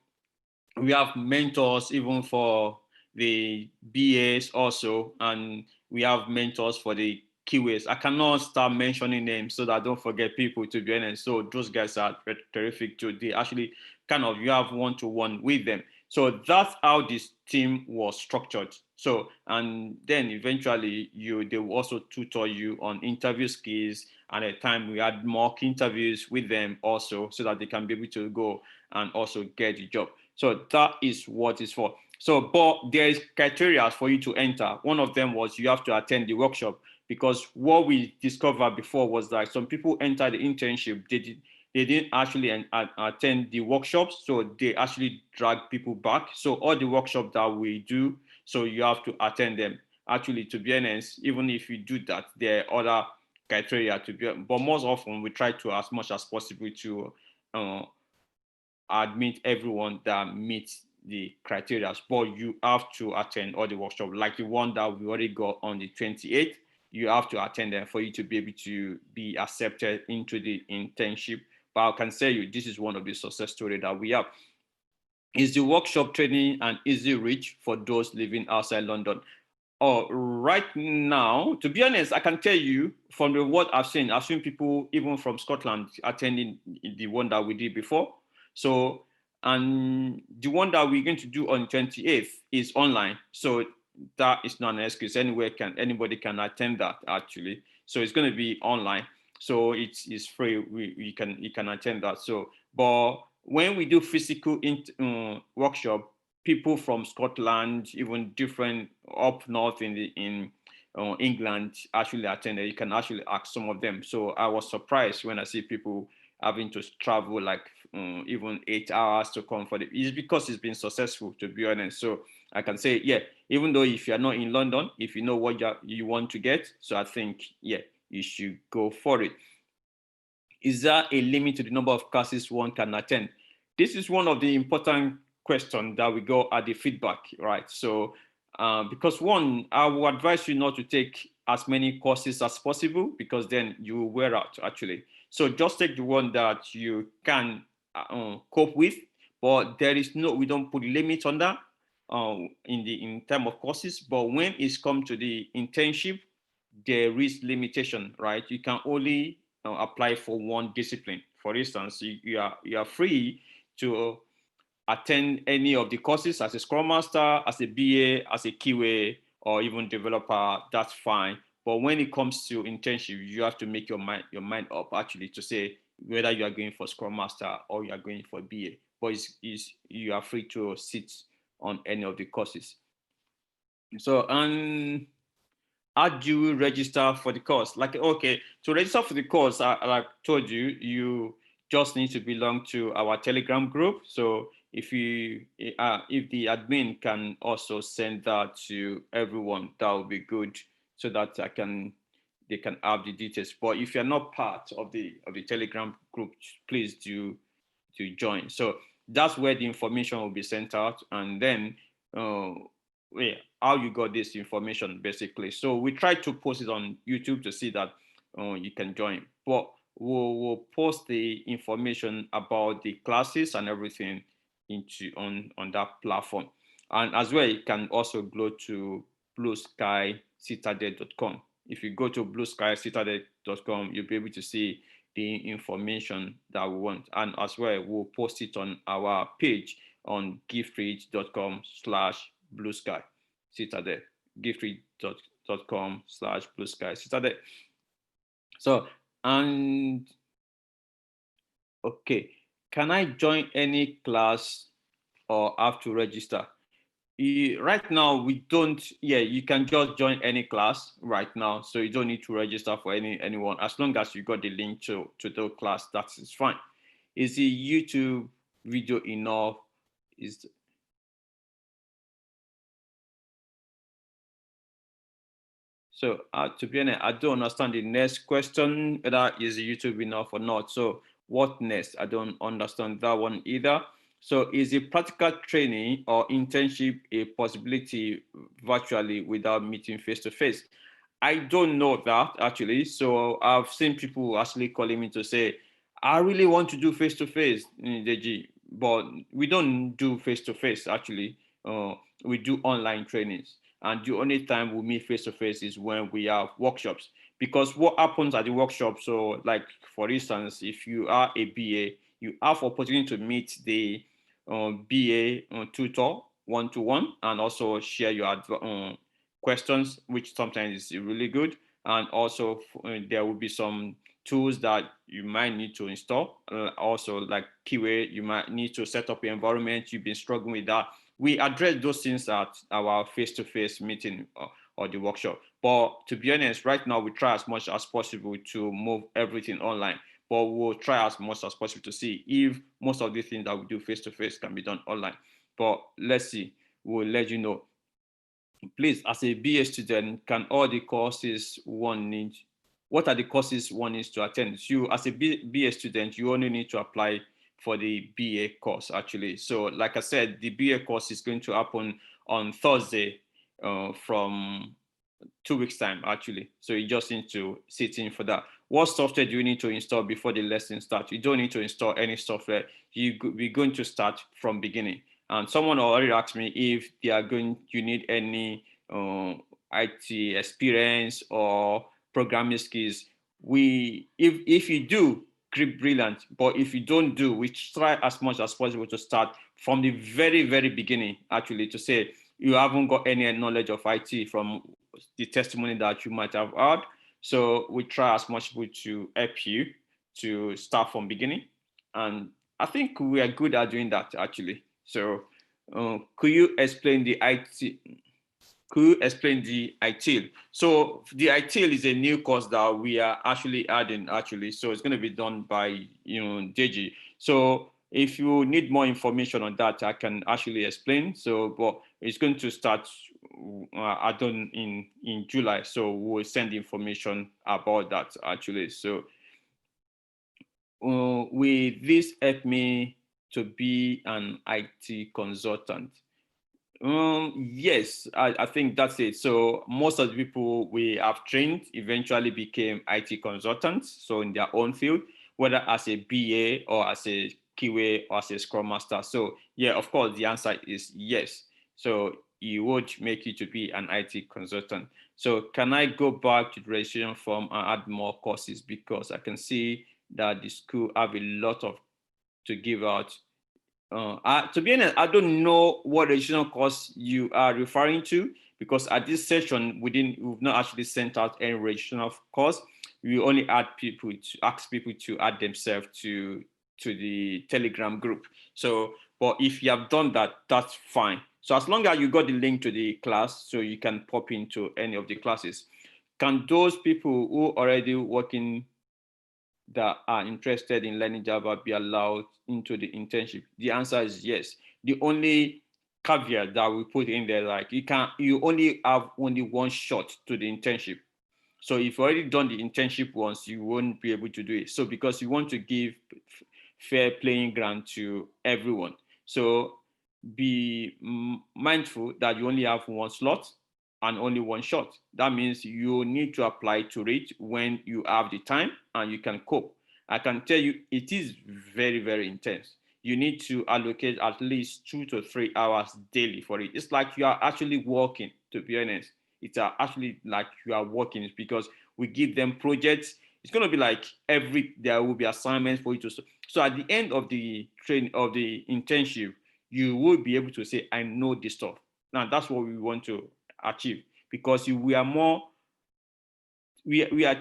A: we have mentors even for the BAs also, and we have mentors for the QAs. I cannot start mentioning names so that I don't forget people, to be honest. So those guys are terrific too. They actually kind of, you have one-to-one with them. So that's how this team was structured. So, and then eventually they will also tutor you on interview skills. And at the time we had mock interviews with them also, so that they can be able to go and also get the job. So that is what it's for. So, but there is criteria for you to enter. One of them was you have to attend the workshop, because what we discovered before was that some people enter the internship, they didn't actually attend the workshops, so they actually drag people back. So all the workshops that we do, so you have to attend them. Actually, to be honest, even if you do that, there are other criteria to be, but most often we try to, as much as possible, to admit everyone that meets the criteria, but you have to attend all the workshops, like the one that we already got on the 28th. You have to attend them for you to be able to be accepted into the internship. But I can tell you, this is one of the success stories that we have. Is the workshop training an easy reach for those living outside London? Oh, right now, to be honest, I can tell you from what I've seen people even from Scotland attending the one that we did before. So, and the one that we're going to do on 28th is online. So that is not an excuse. Anybody can attend that actually. So it's going to be online. So it's free. You can attend that. So, but when we do physical workshop, people from Scotland, even different up north in England actually attended. You can actually ask some of them. So I was surprised when I see people having to travel like even 8 hours to come for it. It's because it's been successful, to be honest. So I can say, yeah, even though if you're not in London, if you know what you want to get, so I think, yeah, you should go for it. Is there a limit to the number of classes one can attend? This is one of the important questions that we go at the feedback, right? So because one, I would advise you not to take as many courses as possible, because then you will wear out actually. So just take the one that you can cope with, but we don't put limits on that in terms of courses. But when it's come to the internship, there is limitation, right? You can only apply for one discipline. For instance, you are free to attend any of the courses as a Scrum Master, as a BA, as a QA, or even developer. That's fine. But when it comes to internship, you have to make your mind up actually to say whether you are going for Scrum Master or you are going for BA. But you are free to sit on any of the courses. So how do we register for the course? Like, okay, to register for the course, like I told you, you just need to belong to our Telegram group. So if the admin can also send that to everyone, that would be good, so that they can have the details. But if you're not part of the Telegram group, please do join. So that's where the information will be sent out, and then how you got this information basically. So we try to post it on YouTube to see that you can join, but we'll post the information about the classes and everything on that platform. And as well, you can also go to BLUESKYCitadel.com. If you go to BLUESKYCitadel.com, you'll be able to see the information that we want. And as well, we'll post it on our page on giftreach.com/BlueSky Citadel, giftreach.com/BlueSky Citadel. So, and okay, can I join any class or have to register? Right now, we don't. Yeah, you can just join any class right now, so you don't need to register for anyone. As long as you got the link to the class, that is fine. Is the YouTube video enough? So to be honest, I don't understand the next question, whether is YouTube enough or not. So what next? I don't understand that one either. So is a practical training or internship a possibility virtually without meeting face-to-face? I don't know that actually. So I've seen people actually calling me to say, I really want to do face-to-face, Deji, but we don't do face-to-face actually. We do online trainings. And the only time we meet face-to-face is when we have workshops. Because what happens at the workshop, so like, for instance, if you are a BA, you have opportunity to meet the BA tutor one-to-one and also share your questions, which sometimes is really good. And also there will be some tools that you might need to install. Also like QA, you might need to set up your environment. You've been struggling with that. We address those things at our face-to-face meeting or the workshop. But to be honest, right now we try as much as possible to move everything online. But we'll try as much as possible to see if most of the things that we do face-to-face can be done online. But let's see, we'll let you know. Please, as a BA student, can all the courses one needs, what are the courses one needs to attend? You, as a BA student, you only need to apply for the BA course actually. So like I said, the BA course is going to happen on Thursday from 2 weeks time actually. So you just need to sit in for that. What software do you need to install before the lesson starts? You don't need to install any software. We're going to start from beginning. And someone already asked me if you need any IT experience or programming skills. If you do, brilliant. But if you don't do, we try as much as possible to start from the very, very beginning, actually, to say you haven't got any knowledge of IT from the testimony that you might have heard. So we try as much to help you to start from beginning. And I think we are good at doing that, actually. So could you explain the IT? Could you explain the ITIL? So the ITIL is a new course that we are actually adding, actually. So it's going to be done by Deji. So if you need more information on that, I can actually explain. So, but it's going to start done in July. So we'll send information about that actually. So will this help me to be an IT consultant? Yes, I think that's it. So most of the people we have trained eventually became IT consultants. So in their own field, whether as a BA or as a QA or as a Scrum Master. So yeah, of course, the answer is yes. So it would make you to be an IT consultant. So can I go back to the registration form and add more courses? Because I can see that the school have a lot of to give out. To be honest, I don't know what registration course you are referring to, because at this session we've not actually sent out any registration course. We only ask people to add themselves to the Telegram group. So, but if you have done that, that's fine. So as long as you got the link to the class, so you can pop into any of the classes. Can those people who are already working that are interested in learning Java be allowed into the internship? The answer is yes. The only caveat that we put in there, like you only have one shot to the internship. So if you've already done the internship once, you won't be able to do it. So because you want to give fair playing ground to everyone. So be mindful that you only have one slot and only one shot. That means you need to apply to it when you have the time and you can cope. I can tell you it is very, very intense. You need to allocate at least 2 to 3 hours daily for it. It's like you are actually working, to be honest. It's actually like you are working. It's because we give them projects. It's going to be like there will be assignments for you to. So at the end of the training of the internship, you will be able to say, I know this stuff. Now that's what we want to achieve, because we are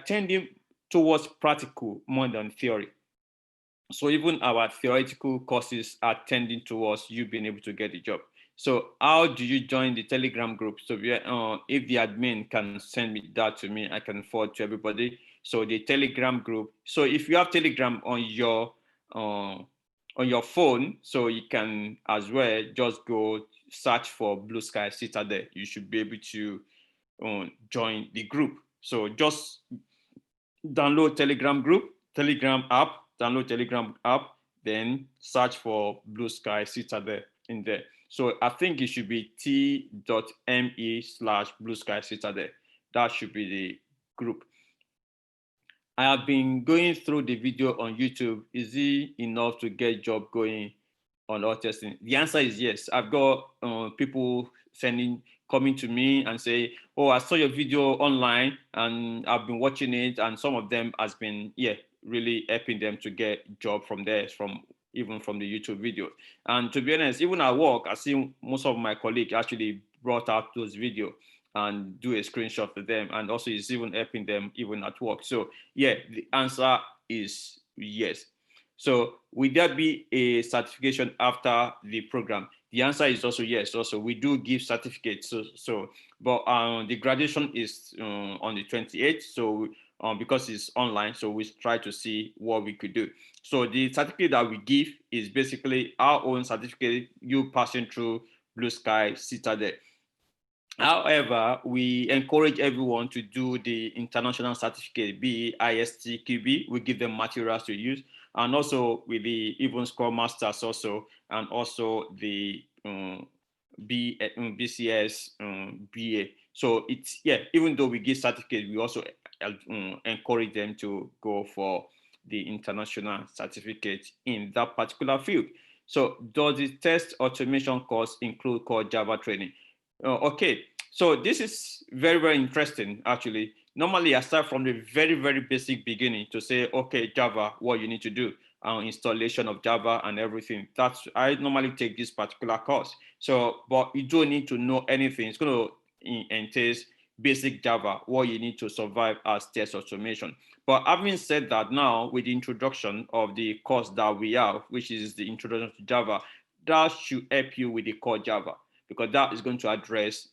A: tending towards practical more than theory. So even our theoretical courses are tending towards you being able to get the job. So how do you join the Telegram group? So if the admin can send that to me, I can forward to everybody. So the Telegram group. So if you have Telegram on your phone, so you can as well just go search for BLUESKY Citadel. You should be able to join the group. So just download Telegram app, download Telegram app, then search for BLUESKY Citadel in there. So I think it should be t.me/BLUESKY Citadel. That should be the group. I have been going through the video on YouTube. Is it enough to get job going on all testing? The answer is yes. I've got people coming to me and say, oh, I saw your video online and I've been watching it, and some of them has been really helping them to get job from there, even from the YouTube video. And to be honest, even at work, I see most of my colleagues actually brought out those videos and do a screenshot for them, and also it's even helping them even at work. So yeah, the answer is yes. So will there be a certification after the program? The answer is also yes. Also, we do give certificates. But the graduation is on the 28th. So because it's online, so we try to see what we could do. So the certificate that we give is basically our own certificate, you passing through BLUESKY Citadel. However, we encourage everyone to do the international certificate, be ISTQB. We give them materials to use. and also with the even Scrum Masters also, and also the BCS, BA. So it's, yeah, even though we give certificate, we also encourage them to go for the international certificate in that particular field. So does the test automation course include core Java training? Okay, so this is very, very interesting, actually. Normally, I start from the very, very basic beginning to say, okay, Java, what you need to do, installation of Java and everything. That's, I normally take this particular course. So, but you don't need to know anything. It's going to entail basic Java, what you need to survive as test automation. But having said that, now with the introduction of the course that we have, which is the introduction to Java, that should help you with the core Java, because that is going to address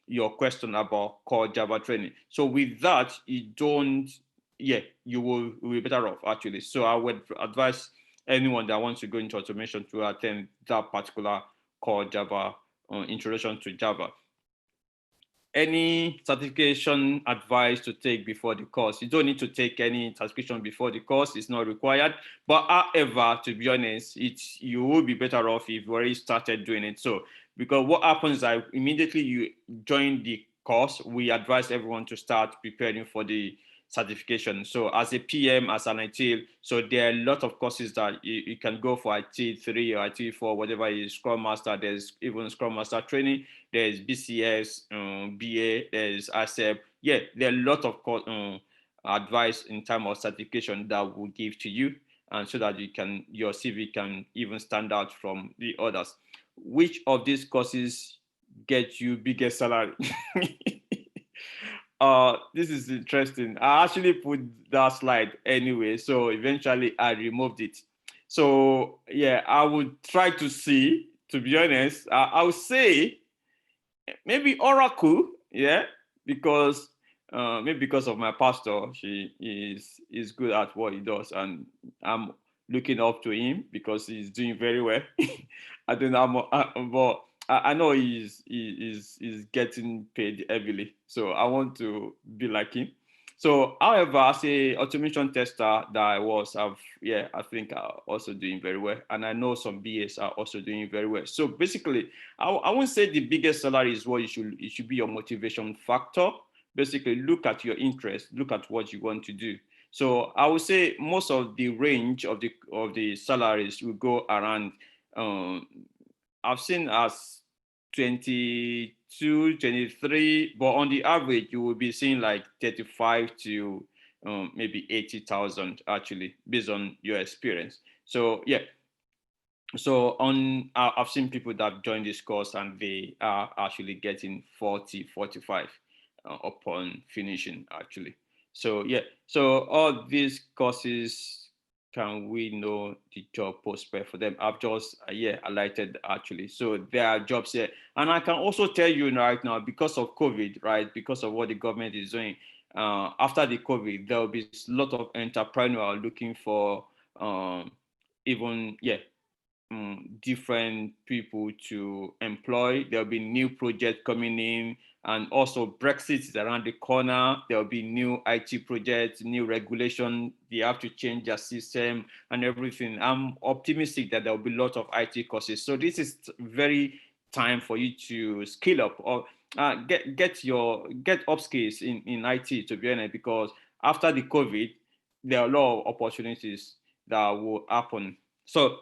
A: your question about core Java training. So with that, you will be better off, actually. So I would advise anyone that wants to go into automation to attend that particular core Java, introduction to Java. Any certification advice to take before the course? You don't need to take any certification before the course, it's not required. But however, to be honest, you will be better off if you already started doing it. So, because what happens is immediately you join the course, we advise everyone to start preparing for the certification. So as a PM, as an ITIL, so there are a lot of courses that you can go for, ITIL 3 or ITIL 4, whatever is Scrum Master. There's even Scrum Master training. There's BCS, BA, there's ASEP. Yeah, there are a lot of advice in terms of certification that we'll give to you, and so that your CV can even stand out from the others. Which of these courses get you biggest salary? This is interesting. I actually put that slide anyway, so eventually I removed it. So yeah, I would try to see, to be honest, I would say maybe Oracle, yeah, because maybe because of my pastor, she is good at what he does, and I'm looking up to him because he's doing very well. I don't know, but I know he's getting paid heavily, so I want to be like him. So, however, as a automation tester that I think I'm also doing very well, and I know some BAs are also doing very well. So basically, I won't say the biggest salary is what it should be your motivation factor. Basically, look at your interest, look at what you want to do. So I would say most of the range of the salaries will go around. I've seen as 22, 23, but on the average, you will be seeing like 35 to maybe 80,000 actually, based on your experience. So yeah, so I've seen people that join this course and they are actually getting 40, 45 upon finishing actually. So yeah, so all these courses, can we know the job prospect for them? I've just highlighted actually. So there are jobs here, and I can also tell you right now, because of COVID, right, because of what the government is doing, after the COVID, there will be a lot of entrepreneurs looking for different people to employ. There'll be new projects coming in, and also Brexit is around the corner. There'll be new IT projects, new regulation. They have to change their system and everything. I'm optimistic that there'll be a lot of IT courses. So this is very time for you to skill up or get up skills in IT, to be honest, because after the COVID, there are a lot of opportunities that will happen. So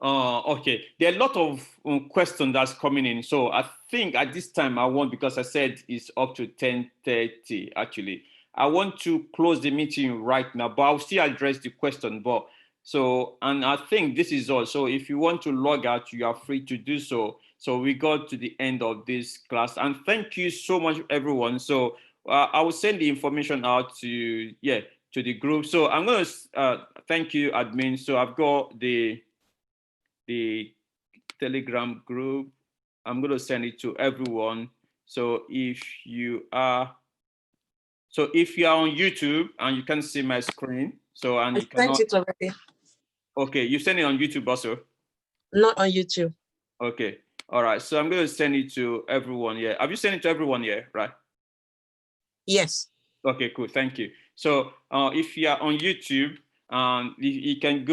A: okay, there are a lot of questions that's coming in. So I think at this time I want, because I said it's up to 10:30 actually. I want to close the meeting right now, but I'll still address the question. But so, and I think this is all. So if you want to log out, you are free to do so. So we got to the end of this class, and thank you so much, everyone. So I will send the information out to the group. So I'm going to thank you, admin. So I've got the Telegram group. I'm going to send it to everyone. So if you are on YouTube and you can see my screen, so and you cannot.
F: I sent it already.
A: Okay, you send it on YouTube also?
F: Not on YouTube.
A: Okay, all right. So I'm going to send it to everyone here. Have you sent it to everyone here, right?
F: Yes.
A: Okay, cool. Thank you. So if you are on YouTube, you can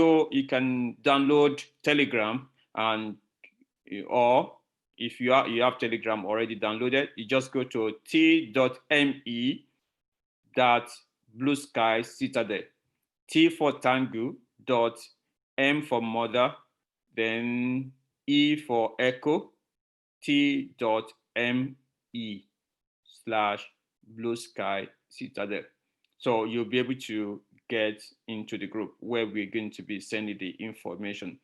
A: download Telegram, and or if you have Telegram already downloaded, you just go to t.me.bluesky Citadel, T for Tango, dot M for mother, then E for echo, t.me/BlueSky Citadel. So you'll be able to get into the group where we're going to be sending the information.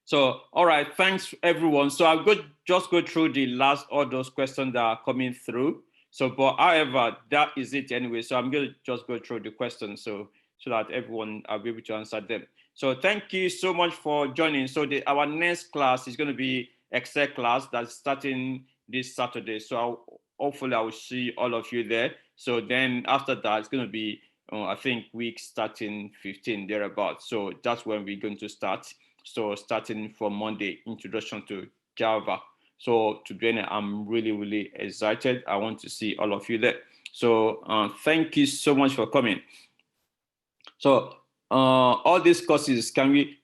A: So, all right, thanks everyone. So I'll just go through the last all those questions that are coming through. So, but however, that is it anyway. So I'm going to just go through the questions so that everyone will be able to answer them. So thank you so much for joining. So our next class is going to be Excel class that's starting this Saturday. So hopefully I will see all of you there. So then after that, it's going to be, I think, week starting 15 thereabouts. So that's when we're going to start. So starting from Monday, introduction to Java. So to be honest, I'm really, really excited. I want to see all of you there. So thank you so much for coming. So all these courses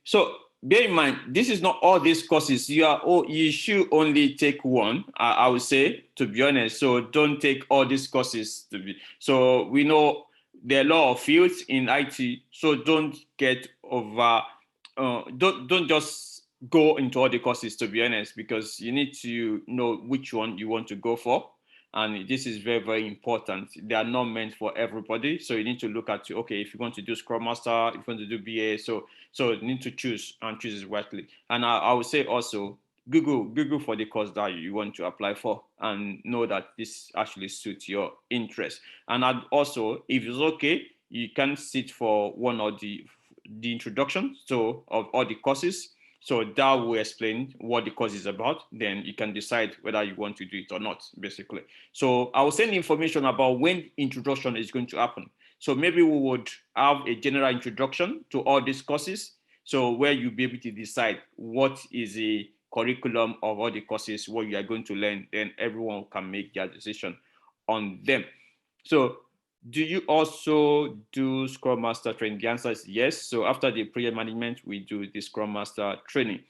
A: so bear in mind, this is not all these courses. You should only take one, I would say, to be honest. So don't take all these courses so we know there are a lot of fields in IT, so don't get over, don't just go into all the courses, to be honest, because you need to know which one you want to go for. And this is very, very important. They are not meant for everybody. So you need to look at, okay, if you want to do Scrum Master, if you want to do BA, so you need to choose and choose it wisely. And I would say also, Google for the course that you want to apply for and know that this actually suits your interest. And also, if it's okay, you can sit for one of the introduction of all the courses. So that will explain what the course is about. Then you can decide whether you want to do it or not, basically. So I will send information about when introduction is going to happen. So maybe we would have a general introduction to all these courses. So where you'll be able to decide what is the curriculum of all the courses, what you are going to learn, then everyone can make their decision on them. So do you also do Scrum Master training? The answer is yes. So after the project management, we do the Scrum Master training.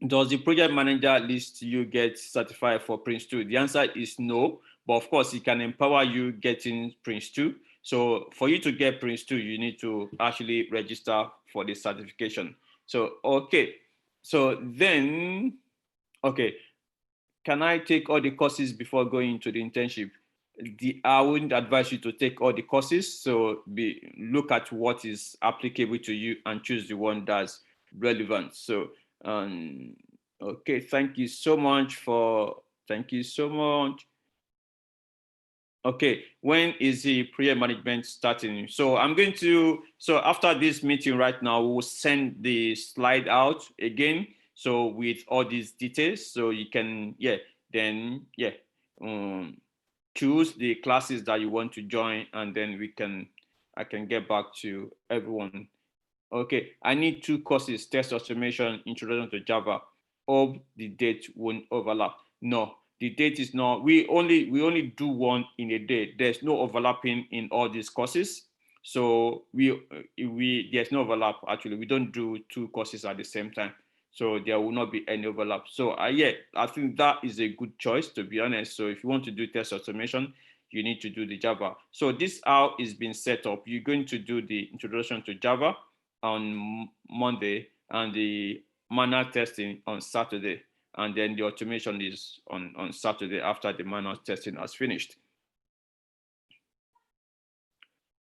A: Does the project manager list you get certified for Prince 2? The answer is no, but of course, it can empower you getting Prince 2. So for you to get Prince 2, you need to actually register for the certification. So, okay. So then, okay. Can I take all the courses before going into the internship? I wouldn't advise you to take all the courses. So look at what is applicable to you and choose the one that's relevant. So, okay, thank you so much. Okay, when is the project management starting? So so after this meeting right now, we will send the slide out again. So with all these details, so you can, choose the classes that you want to join, and then I can get back to everyone. Okay, I need 2 courses, test automation, introduction to Java. Hope the date won't overlap. No, the date is not, we only do one in a day. There's no overlapping in all these courses. So there's no overlap, actually. We don't do 2 courses at the same time. So there will not be any overlap. So I think that is a good choice, to be honest. So if you want to do test automation, you need to do the Java. So this how it's been set up. You're going to do the introduction to Java on Monday and the manual testing on Saturday. And then the automation is on Saturday after the manual testing has finished.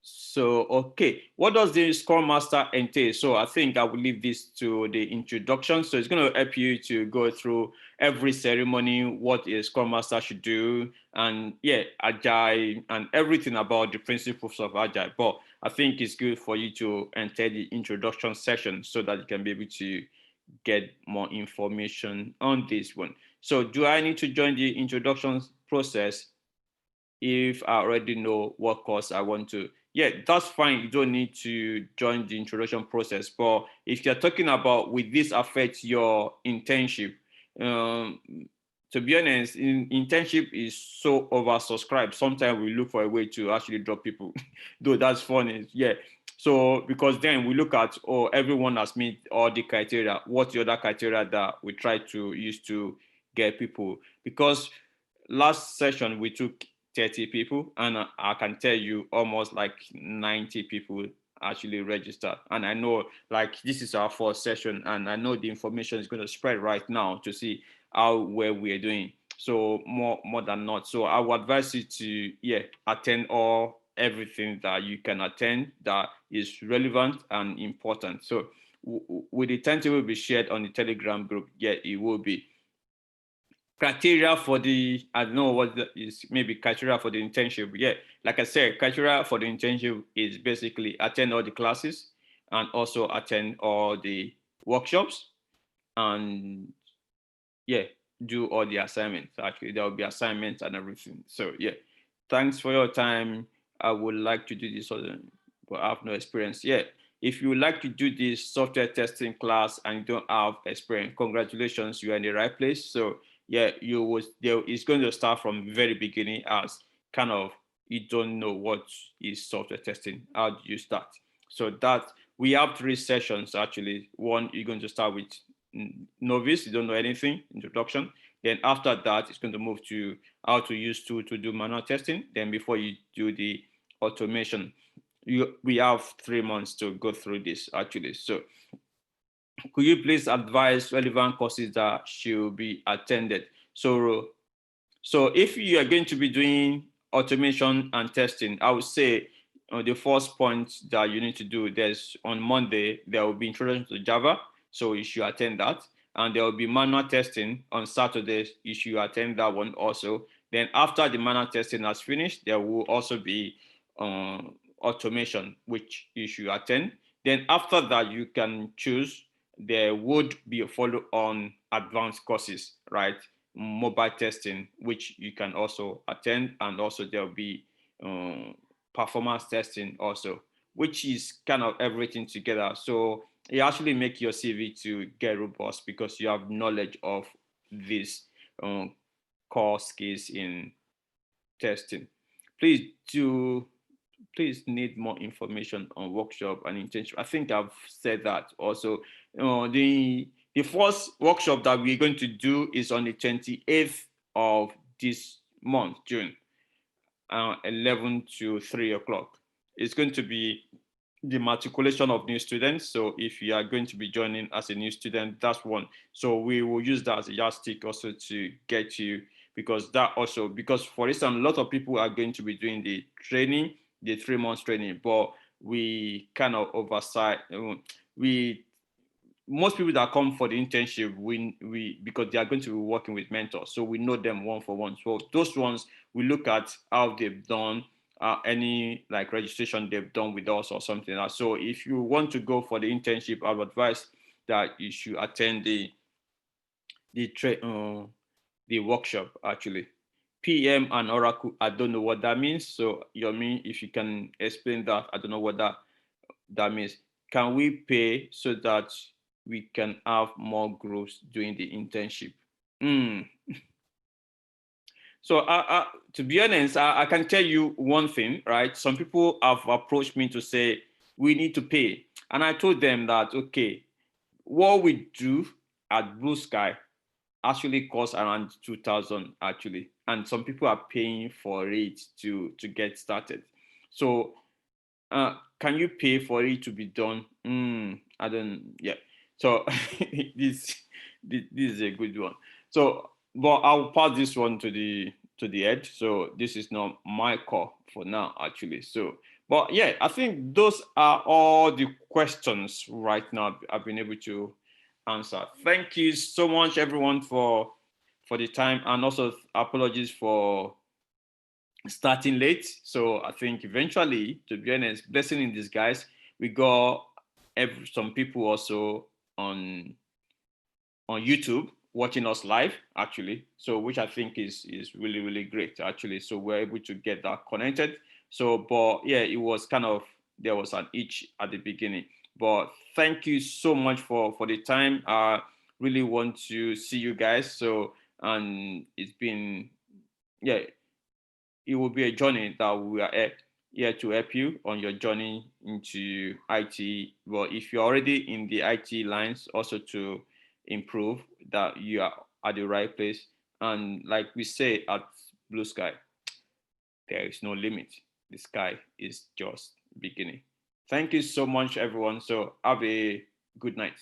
A: So, okay, what does the Scrum Master entail? So I think I will leave this to the introduction. So it's going to help you to go through every ceremony, what a Scrum Master should do, and Agile, and everything about the principles of Agile. But I think it's good for you to enter the introduction session so that you can be able to get more information on this one. So do I need to join the introduction process if I already know what course I want to? Yeah, that's fine. You don't need to join the introduction process. But if you're talking about, will this affect your internship? to be honest, internship is so oversubscribed. Sometimes we look for a way to actually drop people, though that's funny. Yeah. So because then we look at, oh, everyone has met all the criteria. What's the other criteria that we try to use to get people? Because last session we took 30 people, and I can tell you almost like 90 people actually registered. And I know like this is our first session, and I know the information is going to spread right now to see how well we are doing. So more than not. So I would advise you to attend everything that you can attend that is relevant and important. So with the timetable will be shared on the Telegram group, it will be. Criteria for the, I don't know what is, maybe criteria for the internship. Yeah, like I said, criteria for the internship is basically attend all the classes and also attend all the workshops and do all the assignments. Actually, there will be assignments and everything. So thanks for your time. I would like to do this, but I have no experience yet. If you would like to do this software testing class and you don't have experience, congratulations, you are in the right place. So it's going to start from the very beginning, as kind of you don't know what is software testing. How do you start? So that we have 3 sessions actually. One, you're going to start with novice, you don't know anything, introduction. Then after that, it's going to move to how to use to do manual testing. Then before you do the automation, we have 3 months to go through this actually. So could you please advise relevant courses that should be attended? So if you are going to be doing automation and testing, I would say the first point that you need to do, there's on Monday, there will be introduction to Java. So you should attend that. And there will be manual testing on Saturdays. You should attend that one also. Then after the manual testing has finished, there will also be automation, which you should attend. Then after that, you can choose. There would be a follow-on advanced courses, right? Mobile testing, which you can also attend. And also there will be performance testing also, which is kind of everything together. So it actually makes your CV to get robust because you have knowledge of these core skills in testing. Please need more information on workshop and internship. I think I've said that also. The first workshop that we're going to do is on the 28th of this month, June, 11 to 3 o'clock. It's going to be the matriculation of new students. So if you are going to be joining as a new student, that's one. So we will use that as a yardstick also to get you, because for instance, a lot of people are going to be doing the training, the 3 months training, but we kind of oversight. Most people that come for the internship, because they are going to be working with mentors, so we know them one for one. So those ones, we look at how they've done, any like registration they've done with us or something like that. So if you want to go for the internship, I would advise that you should attend the workshop actually. PM and Oracle, I don't know what that means. So Yomi, if you can explain that, I don't know what that means. Can we pay so that we can have more groups doing the internship? So to be honest, I can tell you one thing, right? Some people have approached me to say, we need to pay. And I told them that, okay, what we do at BLUESKY actually costs around 2,000 actually. And some people are paying for it to get started. So can you pay for it to be done? I don't, So this is a good one. So, but I'll pass this one to the head. So this is not my call for now, actually. So, but I think those are all the questions right now I've been able to answer. Thank you so much, everyone, for the time, and also apologies for starting late. So I think eventually, to be honest, blessing in disguise, we got some people also on YouTube watching us live actually, so which I think is really, really great actually. So we're able to get that connected. So but it was kind of, there was an itch at the beginning, but thank you so much for the time. I really want to see you guys. So and it's been, yeah, it will be a journey that we are here to help you on your journey into IT. But if you're already in the IT lines, also to improve, that you are at the right place. And like we say at Blue Sky, there is no limit. The sky is just beginning. Thank you so much, everyone. So have a good night.